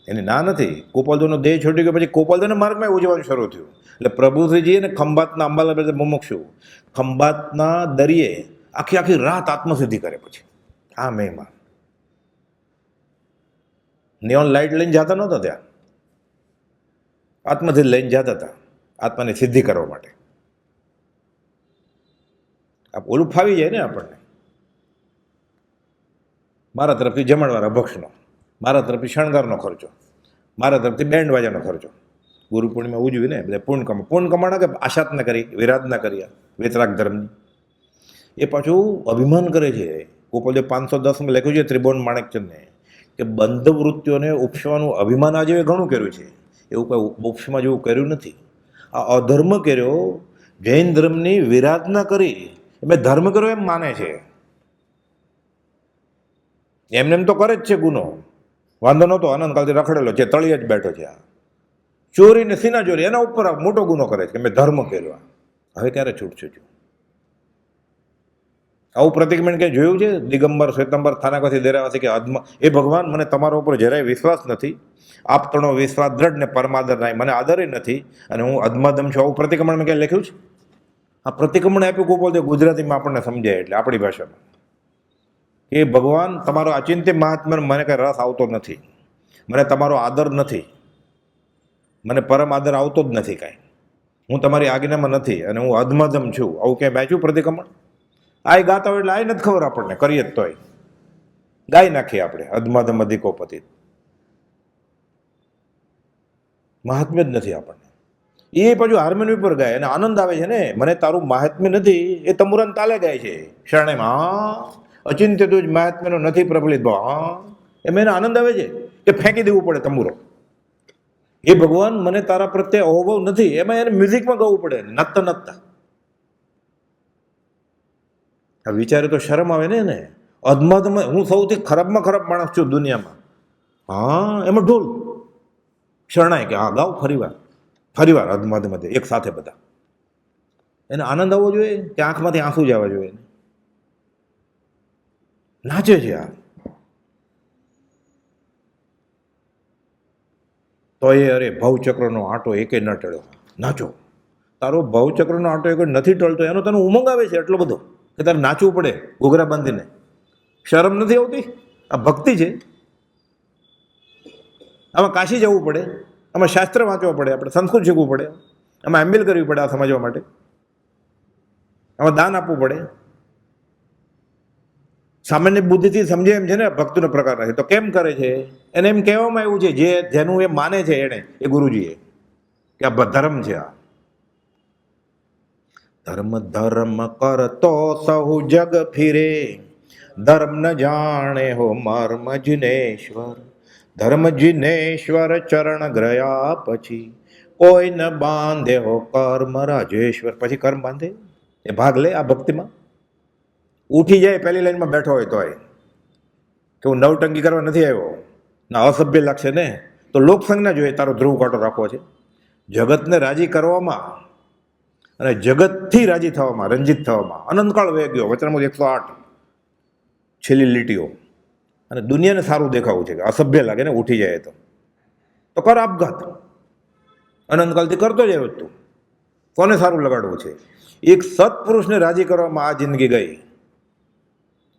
એની ના નથી. ગોપાલદેવનો દેહ છોડી ગયો પછી ગોપાલદેવના માર્ગમાં ઉજવવાનું શરૂ થયું. એટલે પ્રભુશ્રીજીએ ને ખંભાતના અંબાલાલ મુમુક્ષુ ખંભાતના દરિયે આખી આખી રાત આત્મસિદ્ધિ કરે. પછી આ મહિમા નિયોન લાઇટ લઈને જતા નહોતા ત્યાં, આત્મસિદ્ધિ લઈને જતા હતા આત્માની સિદ્ધિ કરવા માટે. આ ઓલું ફાવી જાય ને આપણને. મારા તરફથી જમણવાર અભક્ષનો, મારા તરફથી શણગારનો ખર્ચો, મારા તરફથી બેન્ડ વાજાનો ખર્ચો. ગુરુ પૂર્ણિમા ઉજવીને બધા પૂર્ણ કમાણા કે આશાત ન કરી, વિરાધના કર્યા વેતરાગ ધર્મની. એ પાછું અભિમાન કરે છે. ગોપાલદેવ 510માં લખ્યું છે ત્રિભુવન માણેકચંદને કે બંધ વૃત્તિઓને ઉપસવાનું અભિમાન આજે ઘણું કર્યું છે, એવું કંઈ ઉપસમાં જેવું કર્યું નથી. આ અધર્મ કર્યો, જૈન ધર્મની વિરાધના કરી, મેં ધર્મ કર્યો એમ માને છે. એમને એમ તો કરે જ છે ગુનો, વાંધો નહોતો, આનંદકાલથી રખડેલો છે, તળિયે જ બેઠો છે. આ ચોરી ને સીના ચોરી એના ઉપર મોટો ગુનો કરે છે કે મેં ધર્મ કર્યો. હવે ક્યારે છૂટશું? આવું પ્રતિક્રમણ કંઈ જોયું છે? દિગંબર શ્વેતંબર થાનાકથી દેરાવાથી કે અધમ, એ ભગવાન મને તમારા ઉપર જરાય વિશ્વાસ નથી, આપ તણો વિશ્વાસ દ્રઢ ને પરમાદર નાય, મને આદરે નથી અને હું અધમાધમ છું. આવું પ્રતિક્રમણ ક્યાં લખ્યું છે? આ પ્રતિક્રમણ આપ્યું ગોપાલદેવ ગુજરાતીમાં આપણને સમજાય એટલે આપણી ભાષામાં કે ભગવાન તમારો અચિંત્ય મહાત્મ્ય મને કંઈ રસ આવતો નથી, મને તમારો આદર નથી, મને પરમ આદર આવતો જ નથી કાંઈ, હું તમારી આજ્ઞામાં નથી અને હું અધમધમ છું. આવું ક્યાંય વાંચ્યું પ્રતિક્રમણ? આ ગાતા હોય એટલે આ નથી ખબર આપણને, કરીએ જ તોય ગાઈ નાખીએ આપણે અધમધમ અધિકોપતિ. મહાત્મ્ય જ નથી આપણને. એ પાછું હાર્મોનિયમ ઉપર ગાય અને આનંદ આવે છે ને. મને તારું મહાત્મ્ય નથી એ તમુરાન તાલે ગાય છે શરણેમાં. અચિંત્ય તુજ મહાત્મ્યનો નથી પ્રબલિત ભાવ. હા, એમ એને આનંદ આવે છે કે ફેંકી દેવું પડે તંબુરો. એ ભગવાન મને તારા પ્રત્યે અહોભાવ નથી, એમાં એને મ્યુઝિકમાં ગાવું પડે નતતા નતતા. આ વિચારે તો શરમ આવે ને એને. અધમધમાં હું સૌથી ખરાબમાં ખરાબ માણસ છું દુનિયામાં. હા, એમાં ઢોલ શરણાય કે હા ગાઓ ફરીવાર અધમધમાં એક સાથે બધા. એને આનંદ આવવો જોઈએ કે આંખમાંથી આંસુ જ આવવા જોઈએ? નાચે છે આ. તો એ અરે ભવચક્રનો આંટો એકે ન ટળ્યો. નાચો. તારો ભવચક્રનો આંટો એક નથી ટળતો, એનો તને ઉમંગ આવે છે એટલો બધો કે તારે નાચવું પડે ઘૂઘરા બાંધીને. શરમ નથી આવતી? આ ભક્તિ છે. આમાં કાશી જવું પડે, આમાં શાસ્ત્ર વાંચવા પડે, આપણે સંસ્કૃત શીખવું પડે, આમાં એમબીલ કરવી પડે આ સમજવા માટે, આમાં દાન આપવું પડે. સામાન્ય બુદ્ધિથી સમજે એમ છે ને ભક્તિનો પ્રકાર નથી તો કેમ કરે છે? એને એમ કહેવામાં આવ્યું છે જે જેનું એ માને છે એને, એ ગુરુજીએ, કે આ ધર્મ છે. આ ધર્મ ધર્મ કરતો સહુ જગ ફિરે, ધર્મ ન જાણે હો મર્મ જિનેશ્વર. ધર્મ જિનેશ્વર ચરણ ગ્રયા પછી, કોઈ ન બાંધે હો કર્મ રાજેશ્વર. પછી કર્મ બાંધે એ ભાગ લે આ ભક્તિમાં. ઉઠી જાય પહેલી લાઈનમાં બેઠો હોય તોય કે હું નવટંકી કરવા નથી આવ્યો, ના અસભ્ય લાગશે ને તો લોકસંજ્ઞા જોઈએ તારો ધ્રુવ કાંટો રાખવો છે. જગતને રાજી કરવામાં અને જગતથી રાજી થવામાં, રંજિત થવામાં અનંતકાળ વહી ગયો. વચનામૃત 108 છેલ્લી લીટીઓ. અને દુનિયાને સારું દેખાવું છે કે અસભ્ય લાગે ને ઉઠી જાય તો કર આપઘાત. અનંતકાલથી કરતો જ આવ્યો તું, કોને સારું લગાડવું છે? એક સત્પુરુષને રાજી કરવામાં આ જિંદગી ગઈ.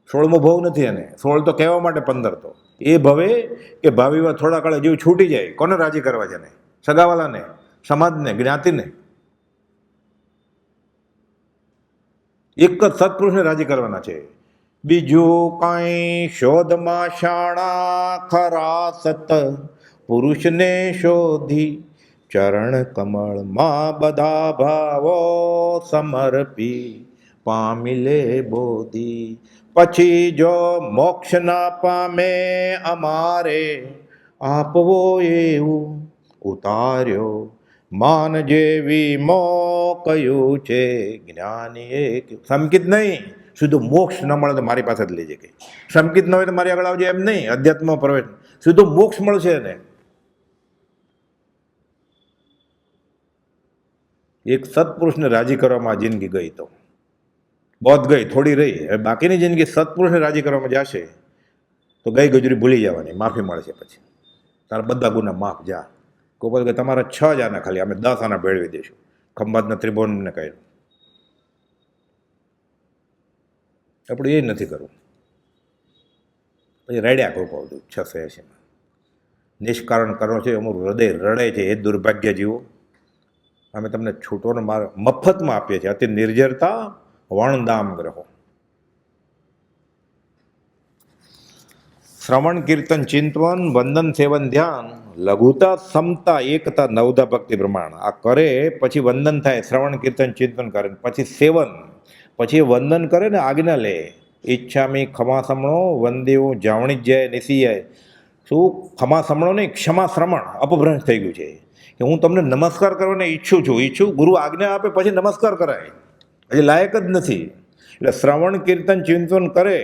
16મો ભવ નથી એને, 16 તો કહેવા માટે 15 તો એ ભવે કે ભાવિમાં થોડા કાળે જીવ છૂટી જાય. કોને રાજી કરવા છે ને? સગાવાલાને, સમાજને, જ્ઞાતિને. એક જ સત્પુરુષને રાજી કરવાના છે. બીજું કાંઈ શોધમાં શાણા ખરા સત પુરુષને શોધી, ચરણ કમળમાં બધા ભાવો સમર્પી પામી લે બોધી. પછી જો મોક્ષ ના પામે અમારે, આપવો એવું ઉતાર્યો માન જેવી મો કયું છે જ્ઞાનીએ. સમકિત નહીં, સીધું મોક્ષ ન મળે તો મારી પાસે જ લઈ જાય. સમકિત ન હોય તો મારી આગળ આવજે એમ નહીં. અધ્યાત્મ પ્રવેશ સીધું મોક્ષ મળશે ને. એક સત્પુરુષને રાજી કરવામાં આ જિંદગી ગઈ તો બહુ ગઈ, થોડી રહી. હવે બાકીની જિંદગી સત્પુરુષને રાજી કરવામાં જશે તો ગઈ ગજરી ભૂલી જવાની, માફી મળશે. પછી તારા બધા ગુના માફ. જા ગોપાલ કે તમારા 6 જ આના ખાલી, અમે 10 આના ભેળવી દઈશું. ખંભાતના ત્રિભુવનને કહ્યું આપણે એ નથી કરવું. પછી રડ્યા ગોપાલ 680માં. નિષ્કારણ કરો છે અમારું હૃદય રડે છે, એ દુર્ભાગ્ય જીવો. અમે તમને છૂટોનો માર્ગ મફતમાં આપીએ છીએ. અતિ નિર્જરતા વણદામ ગ્રહો. શ્રવણ કીર્તન ચિંતવન વંદન સેવન ધ્યાન, લઘુતા સમતા એકતા નવધા ભક્તિ પ્રમાણ. આ કરે પછી વંદન થાય, શ્રવણ કીર્તન ચિંતન કરે, પછી સેવન, પછી વંદન કરે ને આજ્ઞા લે. ઈચ્છામી ખમા સમણો વંદેવું જાવણી જાય નિશિયાય. શું ખમા સમણો નહીં, ક્ષમા શ્રમણ અપભ્રંશ થઈ ગયું છે કે હું તમને નમસ્કાર કરવાને ઈચ્છું. ગુરુ આજ્ઞા આપે પછી નમસ્કાર કરાય, હજી લાયક જ નથી. એટલે શ્રવણ કીર્તન ચિંતન કરે,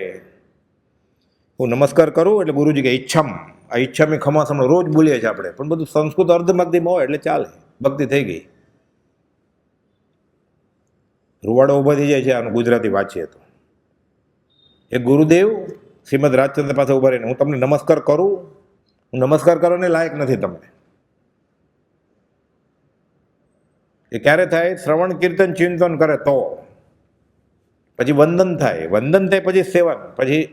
હું નમસ્કાર કરું એટલે ગુરુજી કે ઈચ્છામ. આ ઈચ્છામી ખમા સમણો રોજ બોલીએ છીએ આપણે, પણ બધું સંસ્કૃત અર્ધમાગધીમાં હોય એટલે ચાલે, ભક્તિ થઈ ગઈ. રૂવાડો ઊભા થઈ જાય છે આનું ગુજરાતી વાંચીએ તો. એ ગુરુદેવ શ્રીમદ રાજચંદ્ર પાસે ઉભા રહીને હું તમને નમસ્કાર કરું, હું નમસ્કાર કરવાને લાયક નથી તમને. એ ક્યારે થાય? શ્રવણ કીર્તન ચિંતન કરે તો. પછી વંદન થાય, પછી સેવન. પછી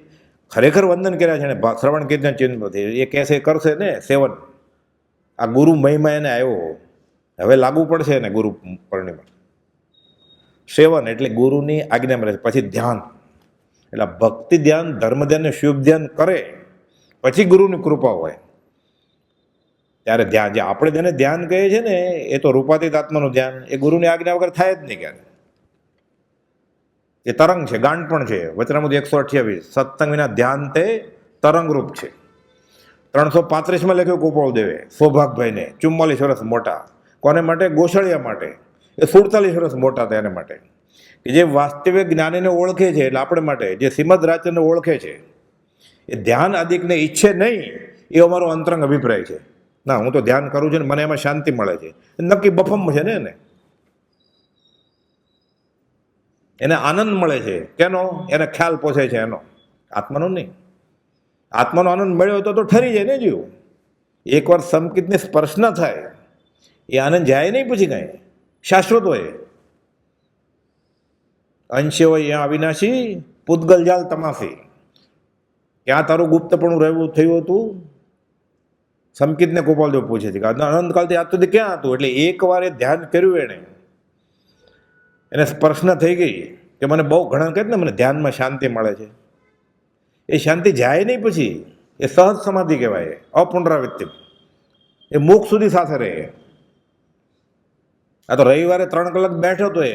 ખરેખર વંદન કર્યા છે ને શ્રવણ કીર્તન ચિંતનથી એ કહેશે કરશે ને સેવન. આ ગુરુ મહિમા એને આવ્યો, હવે લાગુ પડશે ને ગુરુ પૂર્ણિમા. સેવન એટલે ગુરુની આજ્ઞામાં રહે. પછી ધ્યાન, એટલે ભક્તિ ધ્યાન, ધર્મ ધ્યાન ને શુભ ધ્યાન કરે પછી ગુરુની કૃપા હોય ત્યારે ધ્યાન. જે આપણે જેને ધ્યાન કહીએ છીએ ને એ તો રૂપાતીત આત્માનું ધ્યાન, એ ગુરુની આજ્ઞા વગર થાય જ નહીં ક્યારે. એ તરંગ છે, ગાંડ પણ છે. વચનામૃત 128 સત્સંગ વિના ધ્યાન તે તરંગરૂપ છે. 335માં લખ્યું ગોપાળદેવે સૌભાગભાઈને, 44 વર્ષ મોટા. કોને માટે? ગોસળિયા માટે. એ 47 વર્ષ મોટા હતા એને માટે. કે જે વાસ્તવિક જ્ઞાનીને ઓળખે છે, એટલે આપણે માટે જે શ્રીમદ રાજચંદ્ર ઓળખે છે એ ધ્યાન આદિકને ઈચ્છે નહીં, એ અમારો અંતરંગ અભિપ્રાય છે. ના, હું તો ધ્યાન કરું છું ને મને એમાં શાંતિ મળે છે, નક્કી બફમ છે ને એને આનંદ મળે છે. કેનો? એને ખ્યાલ પહોંચે છે એનો, આત્માનો નહીં. આત્માનો આનંદ મળ્યો તો ઠરી જાય ને જીવ. એકવાર સંકિતને સ્પર્શ ન થાય એ આનંદ જાય નહીં પછી કાંઈ, શાશ્વત હોય. અંશે હોય ત્યાં અવિનાશી, પૂતગલ જાલ તમાસી. ક્યાં તારું ગુપ્તપણું રહેવું થયું હતું? સંકિતને ગોપાલદેવ પૂછે છે કે અનંતકાળથી આજ સુધી ક્યાં હતું? એટલે એકવાર એ ધ્યાન કર્યું એને સ્પર્શ ન થઈ ગઈ કે મને બહુ ઘણા કહે ને મને ધ્યાનમાં શાંતિ મળે છે, એ શાંતિ જાય નહીં પછી. એ સહજ સમાધિ કહેવાય, અપુનરાવૃત્તિ. એ મોક્ષ સુધી સાથે રહે. આ તો રવિવારે 3 કલાક બેઠો તો એ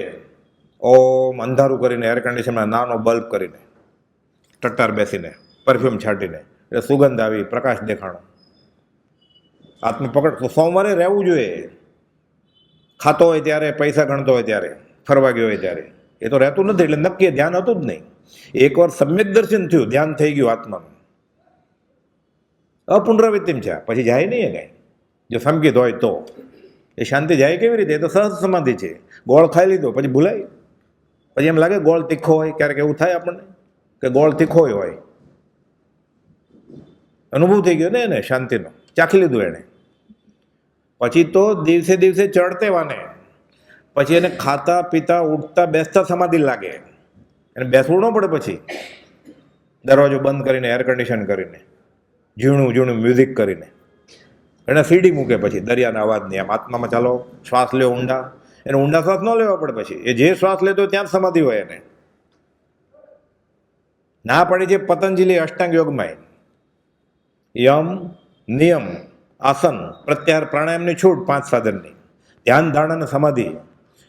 ઓમ અંધારું કરીને, એર કન્ડિશનમાં નાનો બલ્બ કરીને, ટટ્ટાર બેસીને, પરફ્યુમ છાંટીને, એટલે સુગંધ આવી, પ્રકાશ દેખાણો. આત્મ પકડ. તો સોમવારે રહેવું જોઈએ. ખાતો હોય ત્યારે, પૈસા ગણતો હોય ત્યારે, ફરવા ગયો હોય ત્યારે. એ તો રહેતું નથી, એટલે નક્કી ધ્યાન હતું જ નહીં. એકવાર સમ્યક દર્શન થયું, ધ્યાન થઈ ગયું આત્માનું, અપુનરાવૃત્તિમ છે, પછી જાય નહીં કાંઈ. જો સંકિત હોય તો એ શાંતિ જાય કેવી રીતે? એ તો સહજ સમાધિ છે. ગોળ ખાઈ લીધો પછી ભૂલાય, પછી એમ લાગે ગોળ તીખો હોય. ક્યારેક એવું થાય આપણને કે ગોળ તીખો હોય, અનુભવ થઈ ગયો ને એને શાંતિનો, ચાખી લીધું એણે. પછી તો દિવસે દિવસે ચડતે વાને, પછી એને ખાતા પીતા ઉઠતા બેસતા સમાધિ લાગે. એને બેસવું ન પડે પછી, દરવાજો બંધ કરીને, એર કન્ડિશન કરીને, ઝીણું ઝીણું મ્યુઝિક કરીને. એને સીડી મૂકે પછી દરિયાના અવાજની, આમ આત્મામાં ચાલો શ્વાસ લે ઊંડા. એને ઊંડા શ્વાસ ન લેવા પડે પછી, એ જે શ્વાસ લેતો ત્યાં જ સમાધિ હોય એને. ના પડી છે પતંજલિ અષ્ટાંગ યોગમાં, યમ, નિયમ, આસન, પ્રત્યાહાર, પ્રાણાયામની છૂટ 5 સાધનની, ધ્યાન, ધારણા અને સમાધિ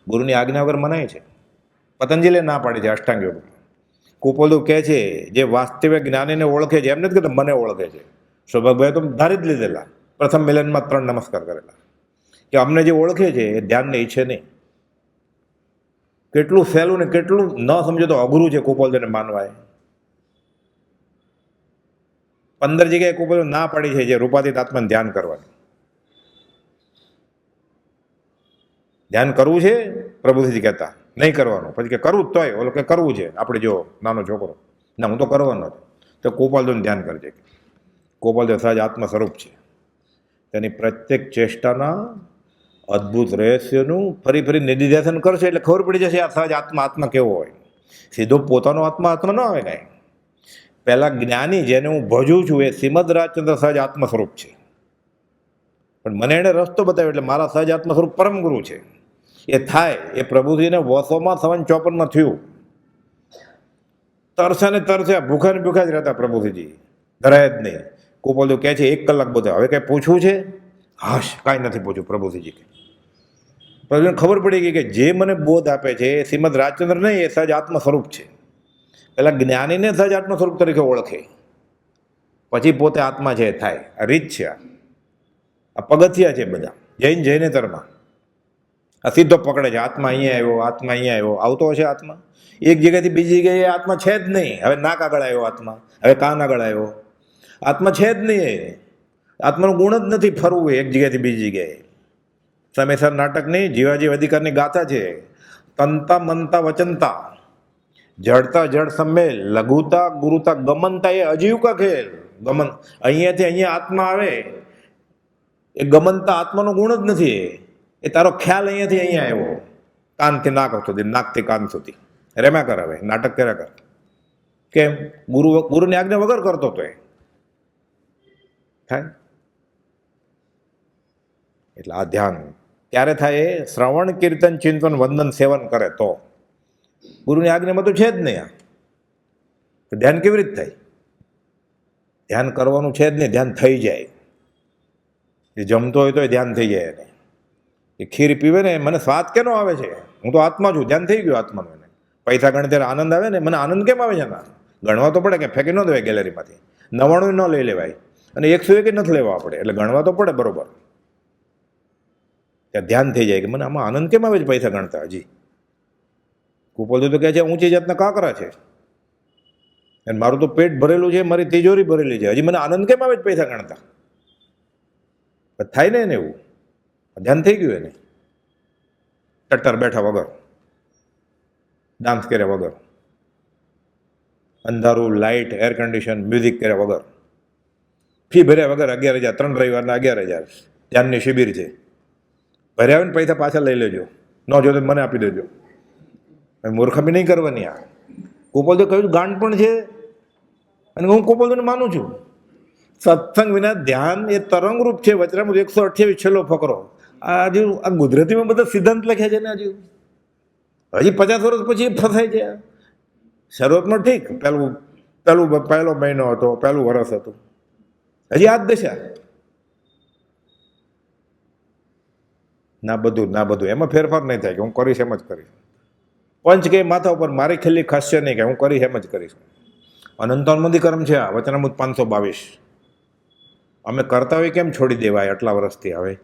ગુરુની આજ્ઞા વગર મનાય છે. પતંજલિ ના પાડી છે અષ્ટાંગ યોગમાં. કુપોલદેવ કહે છે જે વાસ્તવિક જ્ઞાનીને ઓળખે છે, એમ નથી કહેતા મને ઓળખે છે. સૌભાગભાઈ તો ધારી જ લીધેલા, પ્રથમ મિલનમાં 3 નમસ્કાર કરેલા, કે અમને જે ઓળખે છે એ ધ્યાનને ઈચ્છે નહીં. કેટલું સહેલું ને કેટલું ન સમજો તો અઘરું છે કુપોલદેવને માનવાય. 15 જગ્યાએ કુપોલદેવ ના પાડી છે જે રૂપાતીત આત્માને ધ્યાન કરવાનું. ધ્યાન કરવું છે પ્રભુજી કહેતા, નહીં કરવાનું. પછી કે કરવું જ તોય ઓલો કે કરવું છે. આપણે જો નાનો છોકરો, ના હું તો કરવાનો હતો, તો ગોપાલદેવનું ધ્યાન કરજે. ગોપાલદેવ સહજ આત્મ સ્વરૂપ છે. તેની પ્રત્યેક ચેષ્ટાના અદ્ભુત રહસ્યનું ફરી ફરી નિધિધ્યાસન કરશે એટલે ખબર પડી જશે આ સહજ આત્મા કેવો હોય. સીધો પોતાનો આત્મા ન આવે કાંઈ. પહેલાં જ્ઞાની જેને હું ભજું છું એ શ્રીમદ રાજચંદ્ર સહજ આત્મ સ્વરૂપ છે, પણ મને એણે રસ્તો બતાવ્યો એટલે મારા સહજ આત્મ સ્વરૂપ પરમ ગુરુ છે. એ થાય એ પ્રભુજીને 254 થયું. તરસ્યા ને તરસ્યા, ભૂખા ને ભૂખા જ રહેતા પ્રભુજી, ધરાય જ નહીં. ગોપાલદેવ કહે છે 1 કલાક બોલે, હવે કંઈ પૂછવું છે? હાશ, કાંઈ નથી પૂછ્યું. પ્રભુજી કે પ્રભુને ખબર પડી ગઈ કે જે મને બોધ આપે છે એ શ્રીમદ રાજચંદ્ર નહીં, એ સહજ આત્મ સ્વરૂપ છે. પહેલાં જ્ઞાનીને સહજ આત્મ સ્વરૂપ તરીકે ઓળખે, પછી પોતે આત્મા છે થાય. આ રીત છે, આ પગથિયા છે બધા જૈનેતરમાં. આ સીધો પકડે છે આત્મા અહીંયા આવ્યો, આત્મા અહીંયા આવ્યો. આવતો હશે આત્મા એક જગ્યાથી બીજી જગ્યાએ, આત્મા છે જ નહીં. હવે નાક આગળ આવ્યો આત્મા, હવે કાન આગળ આવ્યો. આત્મા છે જ નહીં. આત્માનો ગુણ જ નથી ફરવું એક જગ્યાથી બીજી જગ્યાએ. સમયસર નાટક નહીં, જીવાજીવ અધિકારની ગાથા છે. તંતા મનતા વચનતા, જડતા જડ સમેલ, લઘુતા ગુરુતા ગમનતા, એ અજીવકા ખેલ. ગમન અહીંયાથી અહીંયા આત્મા આવે, એ ગમનતા આત્માનો ગુણ જ નથી. એ તારો ખ્યાલ અહીંયાથી અહીંયા આવ્યો, કાનથી નાક સુધી, નાકથી કાન સુધી રેમ્યા કર. હવે નાટક કર્યા કર. કેમ? ગુરુની આજ્ઞા વગર કરતો તો એ થાય. એટલે આ ધ્યાન ક્યારે થાય? શ્રવણ, કીર્તન, ચિંતન, વંદન, સેવન કરે તો. ગુરુની આજ્ઞામાં તો છે જ નહીં. આ ધ્યાન કેવી રીતે થાય? ધ્યાન કરવાનું છે જ નહીં, ધ્યાન થઈ જાય. એ જમતો હોય તો ધ્યાન થઈ જાય એને. એ ખીર પીવે ને, મને સ્વાદ કેનો આવે છે? હું તો આત્મા છું. ધ્યાન થઈ ગયું આત્માનું. એને પૈસા ગણે ત્યારે આનંદ આવે ને, મને આનંદ કેમ આવે છે? ના ગણવા તો પડે, કે ફેંકી ન દેવાય ગેલેરીમાંથી. 99 ન લઈ લેવાય અને 101 નથી લેવા આપણે, એટલે ગણવા તો પડે બરોબર. ત્યાં ધ્યાન થઈ જાય કે મને આમાં આનંદ કેમ આવે છે પૈસા ગણતા. હજી કુપોલદેવ તો કહે છે ઊંચી જાતના કાંકરા છે, અને મારું તો પેટ ભરેલું છે, મારી તિજોરી ભરેલી છે, હજી મને આનંદ કેમ આવે છે પૈસા ગણતા? થાય ને એને એવું ધ્યાન થઈ ગયું એને. ટટ્ટર બેઠા વગર, ડાન્સ કર્યા વગર, અંધારું, લાઇટ, એર કન્ડિશન, મ્યુઝિક કર્યા વગર, ફી ભર્યા વગર 11,000, 3 રવિવારના 11,000 ધ્યાનની શિબિર છે. ભર્યા હોય ને પૈસા પાછા લઈ લેજો, ન જો તો મને આપી દેજો. મૂર્ખામી નહીં કરવાની. આ કુપોલદેવ કહ્યું ગાંડ પણ છે, અને હું કુપોલદેવને માનું છું. સત્સંગ વિના ધ્યાન એ તરંગરૂપ છે. વચરામૃત 128 છેલ્લો ફકરો. હજુ આ ગુજરાતીમાં બધા સિદ્ધાંત લખ્યા છે ને હજુ 50 વર્ષ પછી ફસાય છે. શરૂઆતમાં ઠીક, પહેલો મહિનો હતો, પહેલું વર્ષ હતું, હજી આ જ દશા. ના બધું એમાં ફેરફાર નહીં થાય કે હું કરીશ એમ જ કરીશ. પંચ કે માથા ઉપર મારી ખીલ્લી ખસશે નહીં કે હું કરીશ એમ જ કરીશ. અનંતોન્મુક્તિ કર્મ છે આ વચનામૃત 522. અમે કરતા હોય કેમ છોડી દેવાય આટલા વર્ષથી? હવે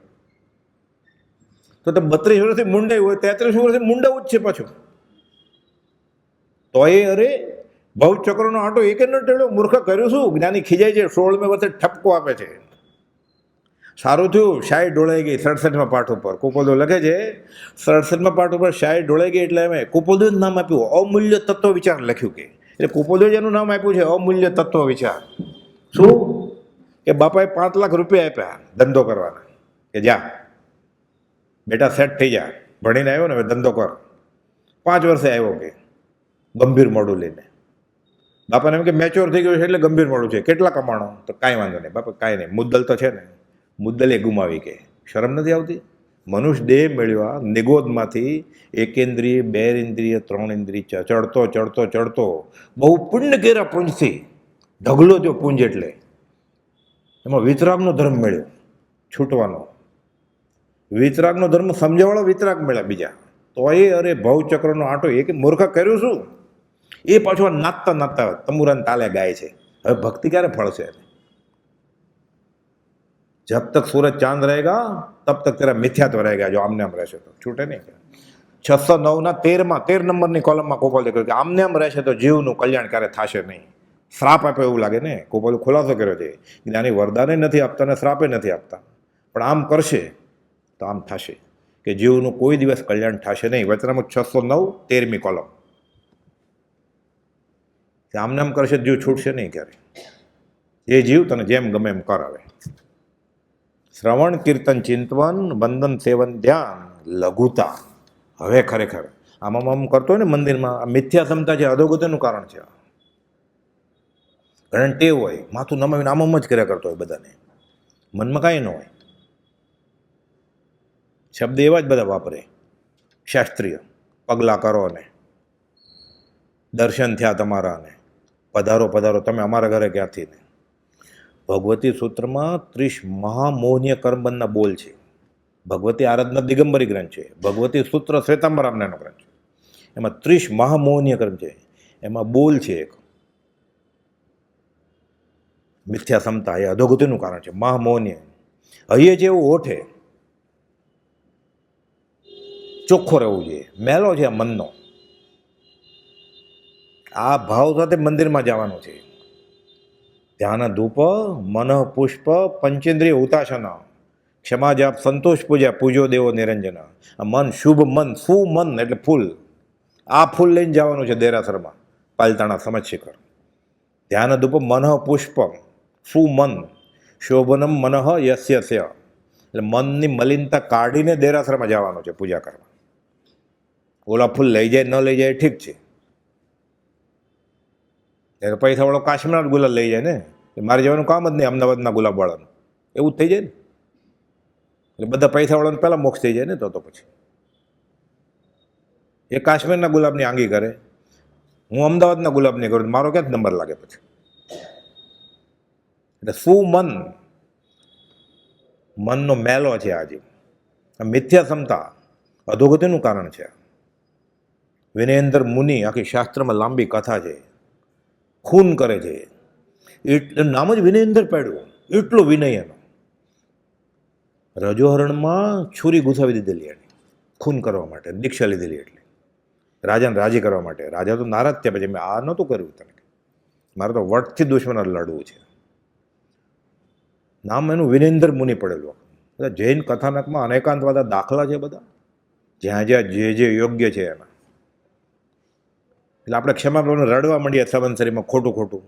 તો 32 વર્ષથી મુંડાઈ હોય, 33 વર્ષથી મુંડાવું જ છે પાછું. તો એ અરે ભવચક્રનો આંટો એક ન ટેળ્યો. મૂર્ખ કર્યું શું? જ્ઞાની ખીજાય છે, 16મે વર્ષે ઠપકો આપે છે. સારું થયું શાહી ઢોળાઈ ગઈ 67માં પાઠ ઉપર. કુપોલદેવ લખે છે 67માં પાઠ ઉપર શાહી ઢોળાઈ ગઈ એટલે અમે કુપોલદેવ નામ આપ્યું, અમૂલ્ય તત્વ વિચાર લખ્યું. કે એટલે કુપોલદેવ જેનું નામ આપ્યું છે અમૂલ્ય તત્વ વિચાર. શું કે બાપાએ 5 લાખ રૂપિયા આપ્યા ધંધો કરવાના, કે જા બેટા સેટ થઈ જા, ભણીને આવ્યો ને હવે ધંધો કર. 5 વર્ષે આવ્યો કે ગંભીર મોડું લઈને. બાપાને એમ કે મેચ્યોર થઈ ગયું છે એટલે ગંભીર મોડું છે, કેટલા કમાણો? તો કાંઈ વાંધો નહીં બાપા, કાંઈ નહીં, મુદ્દલ તો છે ને. મુદ્દલે ગુમાવી. કે શરમ નથી આવતી? મનુષ્ય દેહ મેળવ્યા નિગોદમાંથી, 1 ઇન્દ્રિય, 2 ઇન્દ્રિય, 3 ઇન્દ્રિય, ચડતો બહુ પુણ્ય કર્યા પુંજથી. ઢગલો જો પુંજ એટલે એમાં વિતરાગનો ધર્મ મળ્યો, છૂટવાનો. વિતરાગનો ધર્મ સમજાવાળો વિતરાગ મળ્યા બીજા. તો એ અરે ભવચક્રનો આંટો એ કે મૂર્ખ કર્યું શું? એ પાછું નાચતા તંબુરાન તાલે ગાય છે. હવે ભક્તિ ક્યારે ફળશે? જબ તક સૂરજ ચાંદ રહેગા તબ તક તેરા મિથ્યાત્વ રહેગા. જો આમને આમ રહેશે તો છૂટે નહીં. 609ના 13 નંબરની કોલમમાં કુપોલદેવ કહ્યું કે આમને આમ રહેશે તો જીવનું કલ્યાણ ક્યારે થશે નહીં. શ્રાપ આપ્યો એવું લાગે ને. કુપોલદેવ ખુલાસો કર્યો છે જ્ઞાની વરદાને નથી આપતા ને શ્રાપે નથી આપતા, પણ આમ કરશે તો આમ થશે કે જીવનું કોઈ દિવસ કલ્યાણ થશે નહીં. વચનામૃત 609 13મી કોલમ. આમને આમ કરશે જીવ છૂટશે નહીં ક્યારે. એ જીવ તને જેમ ગમે એમ કરાવે. શ્રવણ કીર્તન ચિંતવન વંદન સેવન ધ્યાન લઘુતા. હવે ખરેખર આમ કરતો હોય ને મંદિરમાં, આ મિથ્યા ક્ષમતા છે, અધોગતિનું કારણ છે. ઘણા ટેવ હોય માથું નમાવીને આમ જ કર્યા કરતો હોય, બધાને મનમાં કાંઈ ન હોય. શબ્દ એવા જ બધા વાપરે શાસ્ત્રીય. પગલાં કરો ને દર્શન થયા તમારા, ને પધારો તમે અમારા ઘરે ક્યાંથી ને. ભગવતી સૂત્રમાં 30 મહામોહનીય કર્મબંધના બોલ છે. ભગવતી આરાધના દિગંબરી ગ્રંથ છે. ભગવતી સૂત્ર શ્વેતાંબર નામનો ગ્રંથ છે. એમાં 30 મહામોહનીય કર્મ છે. એમાં બોલ છે એક, મિથ્યા ક્ષમતા એ અધોગતિનું કારણ છે. મહામોહનીય હૈયે છે એવું ઓઠે, ચોખ્ખો રહેવું જોઈએ. મેલો છે આ મનનો. આ ભાવ સાથે મંદિરમાં જવાનું છે. ધ્યાન ધૂપ મન પુષ્પ પંચેન્દ્રિય હુતાશન, ક્ષમા જાપ સંતોષ પૂજા પૂજો દેવો નિરંજન. આ મન શુભ મન, સુમન એટલે ફૂલ. આ ફૂલ લઈને જવાનું છે દેરાસરમાં, પાલતાણા સમજ શિખર. ધ્યાન ધૂપ મન પુષ્પ સુમન શોભનમ મનઃ યસ્ય એટલે મનની મલિનતા કાઢીને દેરાસરમાં જવાનું છે પૂજા કરવા. ઓલા ફૂલ લઈ જાય ન લઈ જાય ઠીક છે, ત્યારે પૈસાવાળો કાશ્મીરના ગુલાબ લઈ જાય ને, મારે જવાનું કામ જ નહીં અમદાવાદના ગુલાબવાળાનું. એવું જ થઈ જાય ને. એટલે બધા પૈસાવાળાને પહેલાં મોક્ષ થઈ જાય ને. તો પછી એ કાશ્મીરના ગુલાબની આંગી કરે, હું અમદાવાદના ગુલાબની કરું, મારો ક્યાં જ નંબર લાગે પછી. એટલે સુમન મનનો મેલો છે આજે. આ મિથ્યા ક્ષમતા અધોગતિનું કારણ છે. વિનયેન્દ્ર મુનિ આખી શાસ્ત્રમાં લાંબી કથા છે, ખૂન કરે છે. એટલે નામ જ વિનયેન્દ્ર પાડ્યું, એટલો વિનય એનો. રજોહરણમાં છુરી ઘૂસાવી દીધેલી એને ખૂન કરવા માટે, દીક્ષા લીધેલી. એટલે રાજાને રાજી કરવા માટે. રાજા તો નારાજ થયા, પછી મેં આ નહોતું કર્યું તને, મારે તો વટથી દુશ્મન લડવું છે. નામ એનું વિનેન્દ્ર મુનિ પડેલું. બધા જૈન કથાનકમાં અનેકાંતવાદા દાખલા છે બધા, જ્યાં જ્યાં જે યોગ્ય છે એના. એટલે આપણે ક્ષમા પ્રભુને રડવા માંડીએ સંવત્સરીમાં ખોટું ખોટું.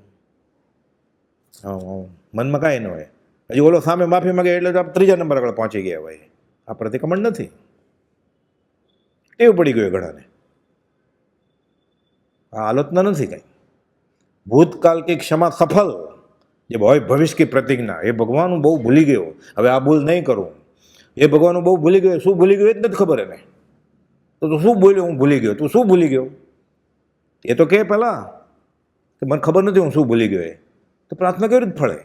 મનમાં કાંઈ ન હોય. હજી ઓલો સામે માફી માગે એટલે તો ત્રીજા નંબર આગળ પહોંચી ગયા હોય. આ પ્રતિક્રમણ નથી, એવું પડી ગયું ઘણાને. આ આલોચના નથી કંઈ. ભૂતકાળ કી ક્ષમા સફળ, જે હોય ભવિષ્ય કી પ્રતિજ્ઞા, એ ભગવાન હું બહુ ભૂલી ગયો, હવે આ ભૂલ નહીં કરું. એ ભગવાન હું બહુ ભૂલી ગયો, શું ભૂલી ગયો એ જ નથી ખબર એને. તો તું શું બોલ્યો હું ભૂલી ગયો, તું શું ભૂલી ગયો એ તો કે પહેલાં કે મને ખબર નથી હું શું ભૂલી ગયો. એ તો પ્રાર્થના કેવી રીતે ફળે?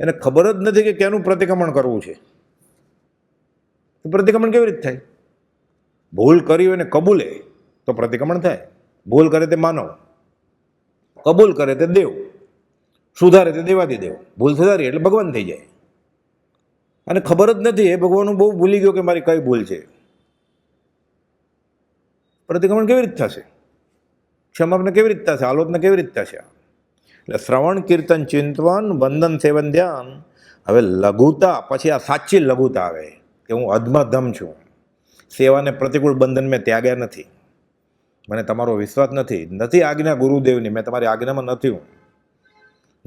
એને ખબર જ નથી કે કેનું પ્રતિક્રમણ કરવું છે. તો પ્રતિક્રમણ કેવી રીતે થાય? ભૂલ કરી હોય ને કબૂલે તો પ્રતિક્રમણ થાય. ભૂલ કરે તે માનવ, કબૂલ કરે તે દેવ, સુધારે તે દેવાદિદેવ. ભૂલ સુધારી એટલે ભગવાન થઈ જાય. અને ખબર જ નથી એ ભગવાન હું બહુ ભૂલી ગયો કે મારી કઈ ભૂલ છે. પ્રતિક્રમણ કેવી રીતે થશે? ક્ષમાપન કેવી રીતે થશે? આલોચના કેવી રીતે થશે? એટલે શ્રવણ કીર્તન ચિંતવન વંદન સેવન ધ્યાન. હવે લઘુતા, પછી આ સાચી લઘુતા આવે કે હું અધમધમ છું. સેવાને પ્રતિકૂળ બંધન મેં ત્યાગ્યા નથી. મને તમારો વિશ્વાસ નથી આજ્ઞા ગુરુદેવની, મેં તમારી આજ્ઞામાં નથી હું.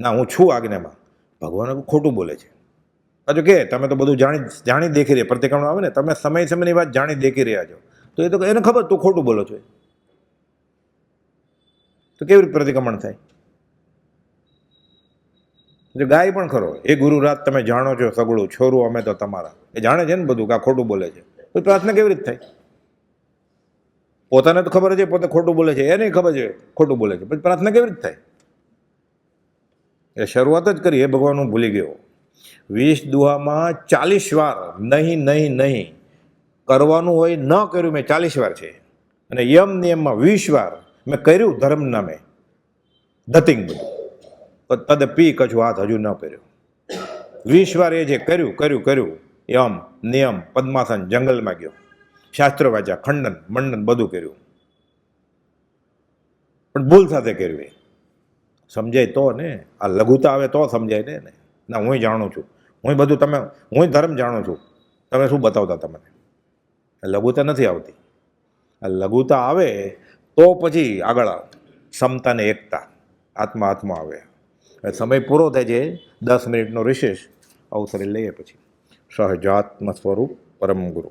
ના, હું છું આજ્ઞામાં. ભગવાન ખોટું બોલે છે. પાછું કે તમે તો બધું જાણી દેખી રહ્યા. પ્રતિક્રમણ આવે ને, તમે સમયની વાત જાણી દેખી રહ્યા છો, તો એ તો એને ખબર તું ખોટું બોલો છો. તો કેવી રીતે પ્રતિક્રમણ થાય? ગાય પણ ખરો, એ ગુરુ રાત તમે જાણો છો સગળું, છોરું અમે તો તમારા. એ જાણે છે ને બધું કે આ ખોટું બોલે છે. તો પ્રાર્થના કેવી રીતે થાય? પોતાને તો ખબર છે પોતે ખોટું બોલે છે, એને ખબર છે ખોટું બોલે છે, પછી પ્રાર્થના કેવી રીતે થાય? એ શરૂઆત જ કરી, એ ભગવાન હું ભૂલી ગયો. 20 દુહામાં 40 વાર નહીં નહીં નહીં કરવાનું હોય, ન કર્યું મેં 40 વાર છે. અને યમ નિયમમાં 20 વાર મેં કર્યું ધર્મ નામે ધતિંગ બધું, તદપી કછું હાથ હજુ ન કર્યો. 20 વાર એ જે કર્યું યમ નિયમ પદ્માસન, જંગલમાં ગયો, શાસ્ત્ર વાંચ્યા, ખંડન મંડન બધું કર્યું, પણ ભૂલ સાથે કર્યું. એ સમજાય તો ને, આ લઘુતા આવે તો સમજાય ને. ના, હું જાણું છું, હું ધર્મ જાણું છું, તમે શું બતાવતા તમને? લઘુતા નથી આવતી. આ લઘુતા આવે તો પછી આગળ સમતા ને એકતા, આત્મા આવે. સમય પૂરો થાય છે, 10 મિનિટનો રિશેષ. અવસરે લઈએ પછી. સહજાત્મ સ્વરૂપ પરમ ગુરુ.